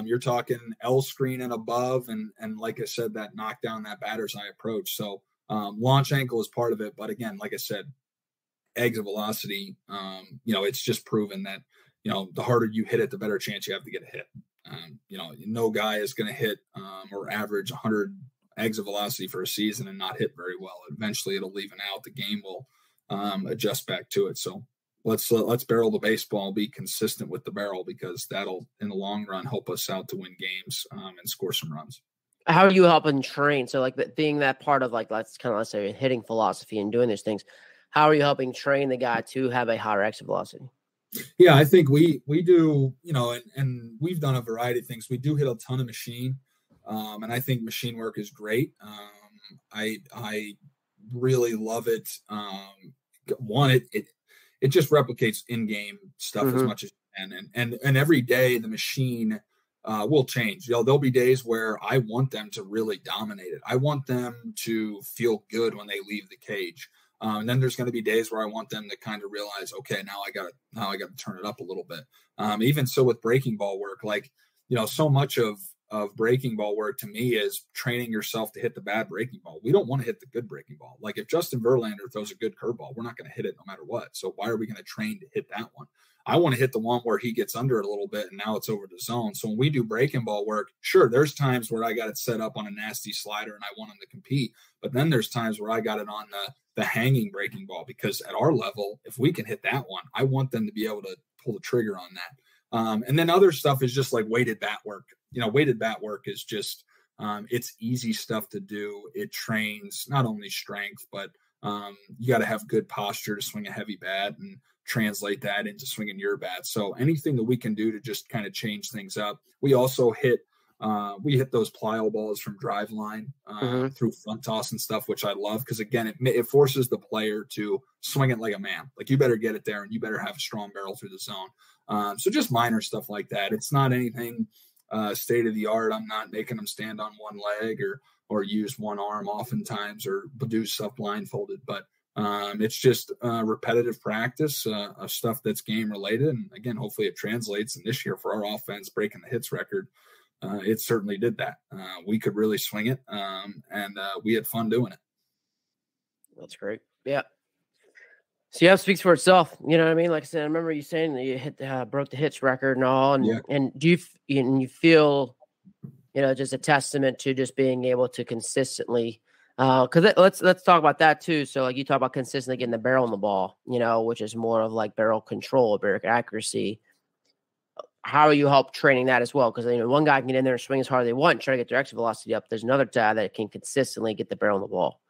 you're talking L screen and above. And like I said, that knockdown, that batter's eye approach. So launch angle is part of it. But again, like I said, exit velocity, it's just proven that, the harder you hit it, the better chance you have to get a hit. No guy is going to hit or average 100 exit velocity for a season and not hit very well. Eventually it'll even out. The game will adjust back to it. So let's barrel the baseball, be consistent with the barrel, because that'll in the long run help us out to win games and score some runs. How are you helping train? So like being that part of like, let's say hitting philosophy and doing these things, how are you helping train the guy to have a higher exit velocity? Yeah, I think we do, and we've done a variety of things. We do hit a ton of machine. And I think machine work is great. I really love it. It just replicates in-game stuff as much as you can. And every day the machine will change. There'll be days where I want them to really dominate it. I want them to feel good when they leave the cage. And then there's going to be days where I want them to kind of realize, okay, now I got to turn it up a little bit. Even so with breaking ball work, like, so much of breaking ball work to me is training yourself to hit the bad breaking ball. We don't want to hit the good breaking ball. Like if Justin Verlander throws a good curveball, we're not going to hit it no matter what. So why are we going to train to hit that one? I want to hit the one where he gets under it a little bit and now it's over the zone. So when we do breaking ball work, sure, there's times where I got it set up on a nasty slider and I want him to compete. But then there's times where I got it on the hanging breaking ball, because at our level, if we can hit that one, I want them to be able to pull the trigger on that. And then other stuff is just like weighted bat work. Weighted bat work is just, it's easy stuff to do. It trains not only strength, but you got to have good posture to swing a heavy bat and translate that into swinging your bat. So anything that we can do to just kind of change things up. We also hit those plyo balls from drive line through front toss and stuff, which I love, because again, it forces the player to swing it like a man. Like you better get it there and you better have a strong barrel through the zone. So just minor stuff like that. It's not anything state of the art. I'm not making them stand on one leg or use one arm oftentimes or do stuff blindfolded, but it's just repetitive practice of stuff that's game related. And again, hopefully it translates. And this year for our offense, breaking the hits record, it certainly did that. We could really swing it, and we had fun doing it. That's great. Yeah. So yeah, it speaks for itself. You know what I mean? Like I said, I remember you saying that you broke the hits record and all, and do you feel, just a testament to just being able to consistently, because let's talk about that too. So like you talk about consistently getting the barrel on the ball, which is more of like barrel control, barrel accuracy. how you help training that as well? Because one guy can get in there and swing as hard as they want, try to get their exit velocity up. There's another guy that can consistently get the barrel on the ball.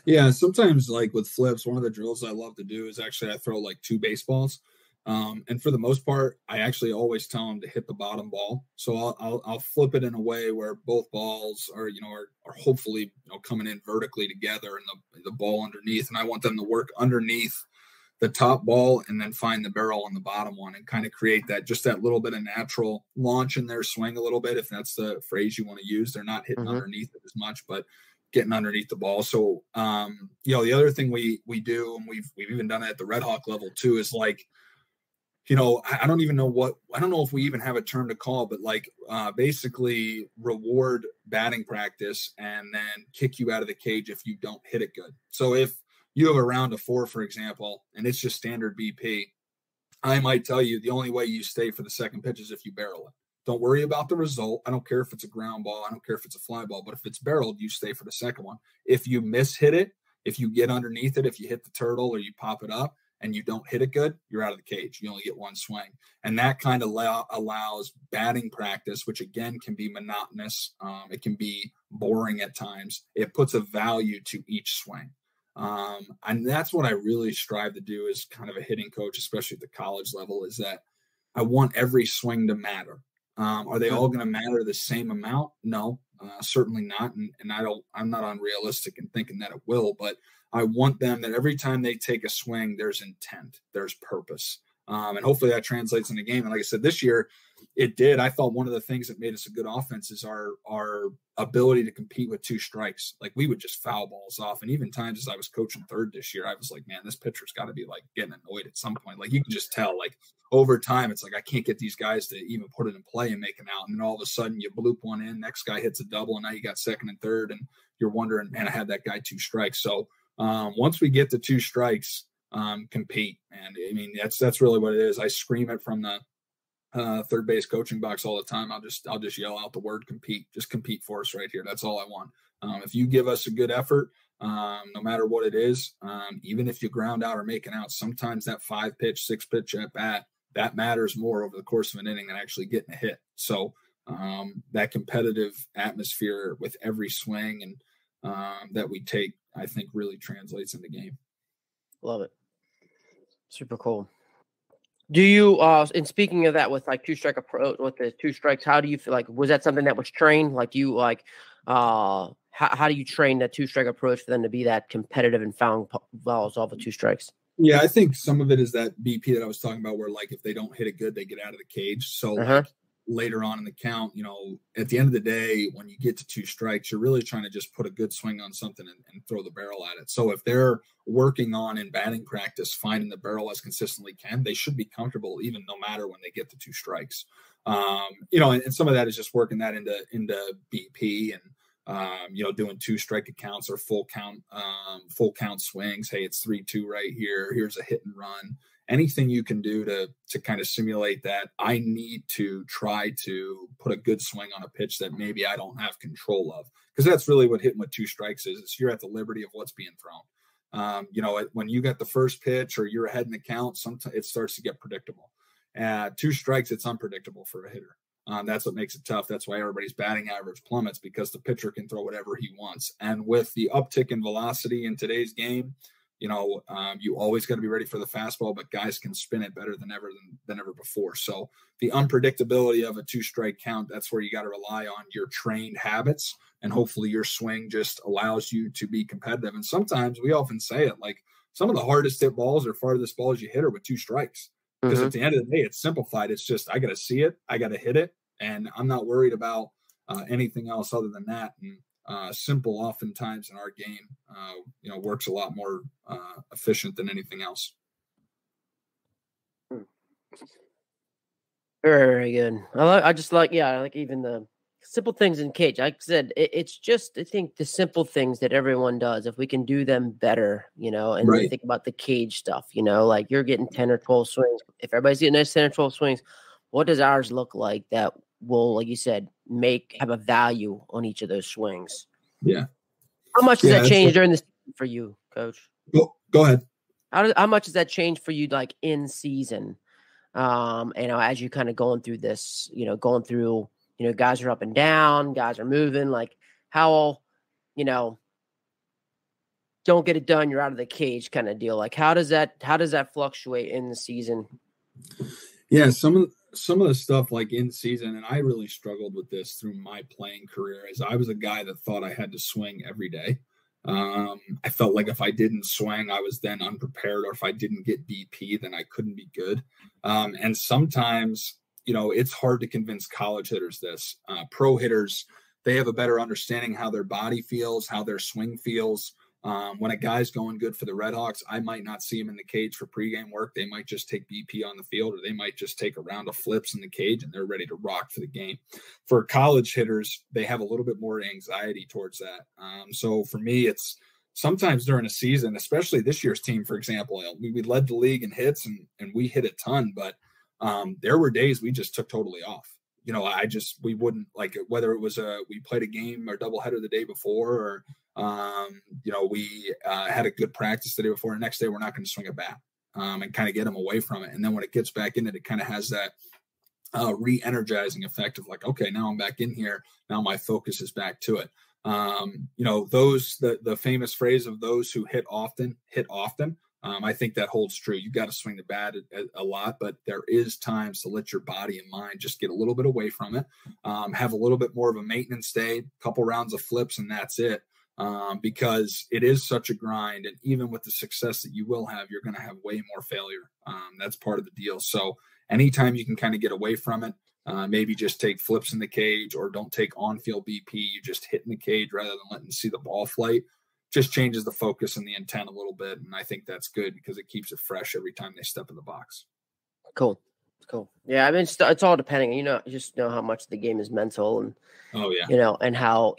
Yeah, sometimes like with flips, one of the drills I love to do is actually I throw like 2 baseballs. And for the most part, I actually always tell them to hit the bottom ball. So I'll flip it in a way where both balls are hopefully coming in vertically together, and the ball underneath. And I want them to work underneath the top ball and then find the barrel on the bottom one and kind of create that little bit of natural launch in their swing a little bit, if that's the phrase you want to use. They're not hitting underneath it as much, but getting underneath the ball. So the other thing we do, and we've even done it at the Redhawk level too, is like, I don't know if we even have a term to call, but like basically reward batting practice and then kick you out of the cage if you don't hit it good. So if you have a round of 4, for example, and it's just standard BP, I might tell you the only way you stay for the second pitch is if you barrel it. Don't worry about the result. I don't care if it's a ground ball. I don't care if it's a fly ball. But if it's barreled, you stay for the second one. If you hit it, if you get underneath it, if you hit the turtle or you pop it up and you don't hit it good, you're out of the cage. You only get one swing. And that kind of allows batting practice, which again can be monotonous. It can be boring at times. It puts a value to each swing. And that's what I really strive to do as kind of a hitting coach, especially at the college level, is that I want every swing to matter. Are they all going to matter the same amount? No, certainly not. And I'm not unrealistic in thinking that it will, but I want them that every time they take a swing, there's intent, there's purpose. And hopefully that translates in the game. And like I said, this year it did. I thought one of the things that made us a good offense is our ability to compete with 2 strikes. Like we would just foul balls off. And even times as I was coaching third this year, I was like, man, this pitcher's got to be like getting annoyed at some point. Like you can just tell, like over time, it's like, I can't get these guys to even put it in play and make an out. And then all of a sudden you bloop one in, next guy hits a double, and now you got second and third, and you're wondering, man, I had that guy 2 strikes. So once we get to 2 strikes, compete. And I mean, that's really what it is. I scream it from the third base coaching box all the time. I'll just yell out the word compete. Just compete for us right here. That's all I want. If you give us a good effort, no matter what it is, even if you ground out or make an out, sometimes that 5-pitch, 6-pitch at bat, that matters more over the course of an inning than actually getting a hit. So that competitive atmosphere with every swing and that we take, I think really translates in the game. Love it. Super cool. Do you, and speaking of that, with like 2-strike approach, with the 2 strikes, how do you feel like, was that something that was trained? Like, do you like, how do you train that 2-strike approach for them to be that competitive and fouling balls off of 2 strikes? Yeah, I think some of it is that BP that I was talking about, where like if they don't hit it good, they get out of the cage. So like, later on in the count, at the end of the day, when you get to 2 strikes, you're really trying to just put a good swing on something and throw the barrel at it. So if they're working on in batting practice, finding the barrel as consistently can, they should be comfortable even no matter when they get to 2 strikes. And some of that is just working that into BP and, doing 2-strike accounts or full count swings. Hey, it's 3-2 right here. Here's a hit and run. Anything you can do to kind of simulate that. I need to try to put a good swing on a pitch that maybe I don't have control of, because that's really what hitting with 2 strikes is you're at the liberty of what's being thrown. When you got the first pitch or you're ahead in the count, sometimes it starts to get predictable. 2 strikes, it's unpredictable for a hitter. That's what makes it tough. That's why everybody's batting average plummets, because the pitcher can throw whatever he wants. And with the uptick in velocity in today's game, you always got to be ready for the fastball, but guys can spin it better than ever before. So the unpredictability of a 2-strike count, that's where you got to rely on your trained habits, and hopefully your swing just allows you to be competitive. And sometimes we often say it, like some of the hardest hit balls or farthest balls you hit are with 2 strikes. Because at the end of the day, it's simplified. It's just, I got to see it, I got to hit it, and I'm not worried about anything else other than that. And simple oftentimes in our game, works a lot more efficient than anything else. Very, very good. I like even the simple things in cage. Like I said, it's just, I think the simple things that everyone does, if we can do them better, and Right. you think about the cage stuff, like you're getting 10 or 12 swings. If everybody's getting those 10 or 12 swings, what does ours look like that will, like you said, have a value on each of those swings? Yeah. How much does that change during the season for you, Coach? Go ahead. How much does that change for you, like in season? As you kind of going through this, guys are up and down, guys are moving, like how, don't get it done, you're out of the cage kind of deal. Like how does that fluctuate in the season? Yeah, some of the stuff like in season, and I really struggled with this through my playing career, is I was a guy that thought I had to swing every day. I felt like if I didn't swing, I was then unprepared, or if I didn't get BP, then I couldn't be good. And sometimes, it's hard to convince college hitters this. Pro hitters, they have a better understanding how their body feels, how their swing feels. When a guy's going good for the Redhawks, I might not see him in the cage for pregame work. They might just take BP on the field, or they might just take a round of flips in the cage and they're ready to rock for the game. For college hitters, they have a little bit more anxiety towards that. So for me, it's sometimes during a season, especially this year's team, for example, we led the league in hits and we hit a ton, but there were days we just took totally off. We wouldn't, like, whether it was we played a game or doubleheader the day before, or we had a good practice the day before, and the next day we're not going to swing a bat and kind of get them away from it. And then when it gets back in it kind of has that re-energizing effect of like, okay, now I'm back in here. Now my focus is back to it. The famous phrase of those who hit often hit often. I think that holds true. You got to swing the bat a lot, but there is times to let your body and mind just get a little bit away from it. Have a little bit more of a maintenance day, couple rounds of flips, and that's it. Because it is such a grind, and even with the success that you will have, you're going to have way more failure. That's part of the deal. So anytime you can kind of get away from it, maybe just take flips in the cage, or don't take on-field BP, you just hit in the cage rather than letting see the ball flight, just changes the focus and the intent a little bit. And I think that's good because it keeps it fresh every time they step in the box. Cool. Yeah. I mean, it's all depending, you just know how much the game is mental, and, and how,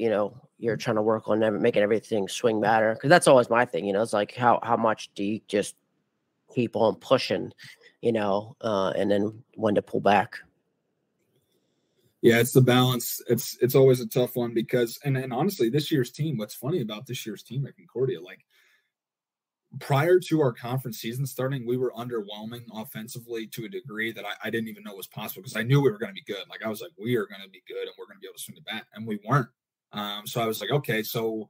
you're trying to work on making everything swing better. Cause that's always my thing, it's like how much do you just keep on pushing, and then when to pull back. Yeah, it's the balance. It's always a tough one because, and honestly, this year's team, what's funny about this year's team at Concordia, like prior to our conference season starting, we were underwhelming offensively to a degree that I didn't even know was possible, because I knew we were going to be good. Like I was like, we are going to be good and we're going to be able to swing the bat, and we weren't. So I was like, okay, so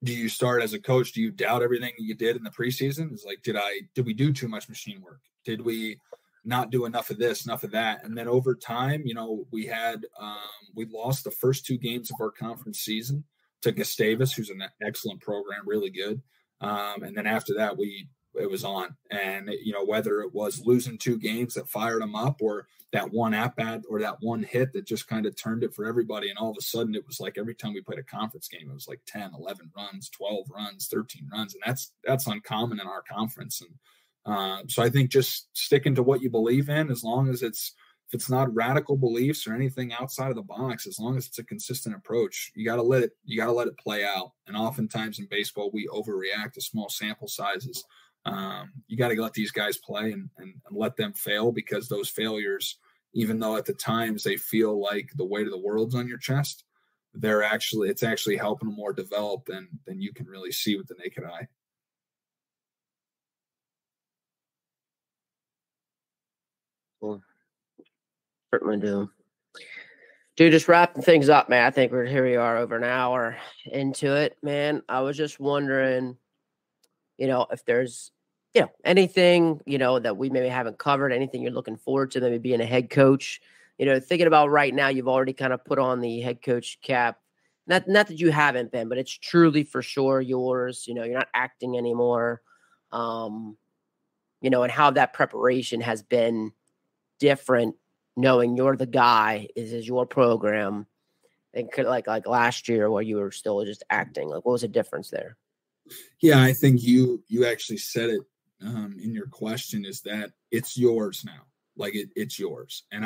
do you start as a coach? Do you doubt everything you did in the preseason? It's like, did we do too much machine work? Did we not do enough of this, enough of that? And then over time, we lost the first 2 games of our conference season to Gustavus, who's an excellent program, really good. And then after that, it was on. And, whether it was losing 2 games that fired them up, or that one at-bat or that one hit that just kind of turned it for everybody. And all of a sudden it was like every time we played a conference game, it was like 10, 11 runs, 12 runs, 13 runs. And that's uncommon in our conference. And so I think just sticking to what you believe in, as long as if it's not radical beliefs or anything outside of the box, as long as it's a consistent approach, you got to let it play out. And oftentimes in baseball, we overreact to small sample sizes. You got to let these guys play and let them fail, because those failures, even though at the times they feel like the weight of the world's on your chest, it's actually helping them more develop than you can really see with the naked eye. Cool. Certainly do. Dude, just wrapping things up, man. I think here we are over an hour into it, man. I was just wondering, if there's, anything, that we maybe haven't covered, anything you're looking forward to, maybe being a head coach, thinking about right now, you've already kind of put on the head coach cap. Not that you haven't been, but it's truly for sure yours. You're not acting anymore. And how that preparation has been different, knowing you're the guy, is your program, and could like last year where you were still just acting. Like, what was the difference there? Yeah, I think you actually said it in your question, is that it's yours now. Like it's yours. And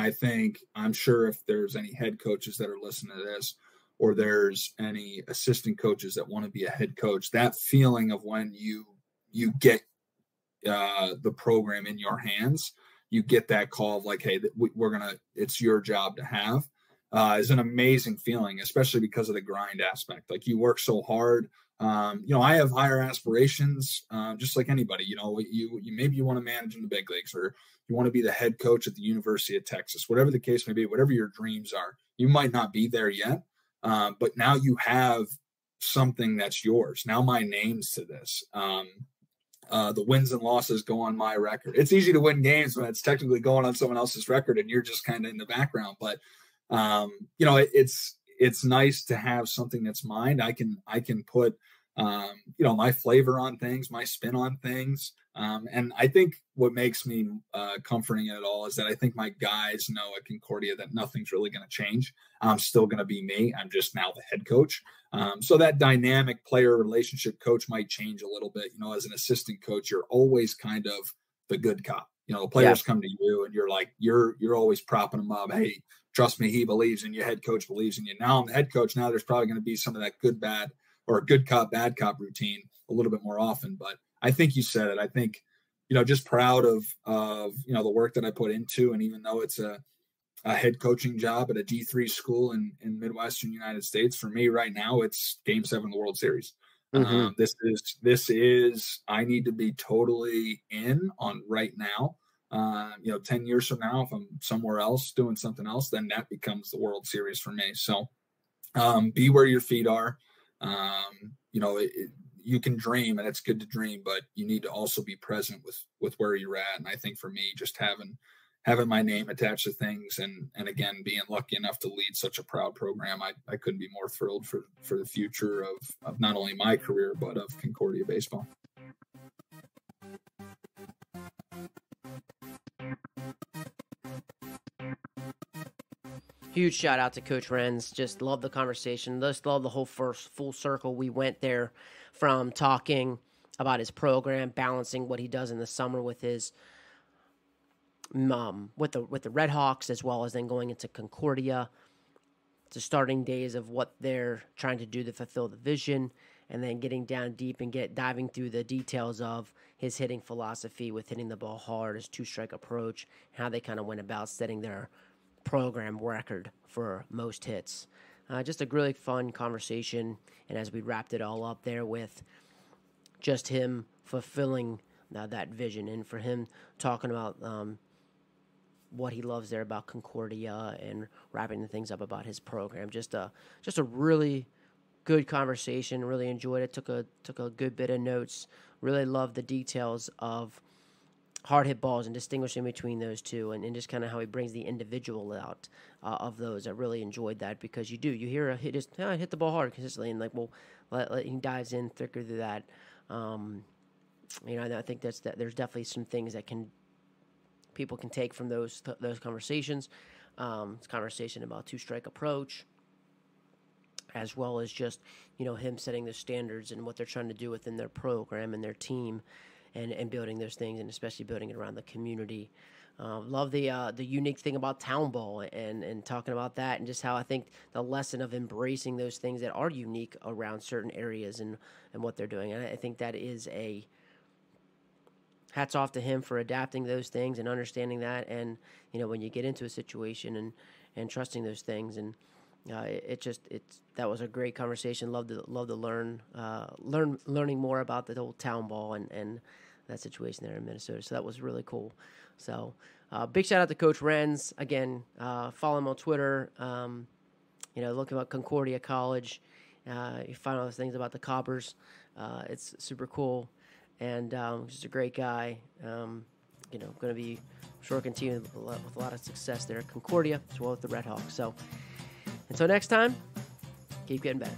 I'm sure if there's any head coaches that are listening to this, or there's any assistant coaches that want to be a head coach, that feeling of when you get the program in your hands, you get that call of like, hey, it's your job to have. is an amazing feeling, especially because of the grind aspect. Like, you work so hard. I have higher aspirations, just like anybody. You maybe you want to manage in the big leagues, or you want to be the head coach at the University of Texas, whatever the case may be, whatever your dreams are. You might not be there yet, but now you have something that's yours. Now my name's to this. The wins and losses go on my record. It's easy to win games when it's technically going on someone else's record and you're just kind of in the background. But it's nice to have something that's mine. I can put my flavor on things, my spin on things. And I think what makes me comforting in it all is that I think my guys know at Concordia that nothing's really going to change. I'm still going to be me. I'm just now the head coach. So that dynamic player relationship coach might change a little bit. As an assistant coach, you're always kind of the good cop. The players come to you and you're like, you're always propping them up. Hey, trust me, he believes in you. Head coach believes in you. Now I'm the head coach. Now there's probably going to be some of that good, bad, or a good cop, bad cop routine a little bit more often. But I think you said it. I think, just proud of the work that I put into. And even though it's a head coaching job at a D3 school in Midwestern United States, for me right now, it's Game 7 of the World Series. Mm-hmm. This is, I need to be totally in on right now. 10 years from now, if I'm somewhere else doing something else, then that becomes the World Series for me. So be where your feet are. You can dream, and it's good to dream, but you need to also be present with where you're at. And I think for me, just having my name attached to things, and again, being lucky enough to lead such a proud program, I couldn't be more thrilled for the future of not only my career, but of Concordia baseball. Huge shout out to Coach Renz. Just love the conversation. Just love the whole first full circle we went there, from talking about his program, balancing what he does in the summer with his with the Redhawks, as well as then going into Concordia, to starting days of what they're trying to do to fulfill the vision, and then getting down deep and diving through the details of his hitting philosophy with hitting the ball hard, his two-strike approach, how they kind of went about setting their program record for most hits. Just a really fun conversation, and as we wrapped it all up there with just him fulfilling that vision, and for him talking about what he loves there about Concordia and wrapping the things up about his program. Just a really good conversation. Really enjoyed it. Took a good bit of notes. Really loved the details of hard hit balls and distinguishing between those two, and just kind of how he brings the individual out of those. I really enjoyed that, because you hear a hit, just hit the ball hard consistently, and he dives in thicker to that. I think there's definitely some things that people can take from those conversations. It's conversation about two-strike approach, as well as just him setting the standards and what they're trying to do within their program and their team. And building those things, and especially building it around the community. Love the unique thing about town ball, and talking about that, and just how I think the lesson of embracing those things that are unique around certain areas and what they're doing. And I think that is a hats off to him for adapting those things and understanding that. And when you get into a situation and trusting those things, and that was a great conversation. Love to learning more about the whole town ball and that situation there in Minnesota. So that was really cool. So big shout out to Coach Renz. Again, follow him on Twitter. Look about Concordia College. You find all those things about the Cobbers. It's super cool, and just a great guy. Going to be sure continue with a lot of success there at Concordia, as well as the Redhawks. So until next time, keep getting better.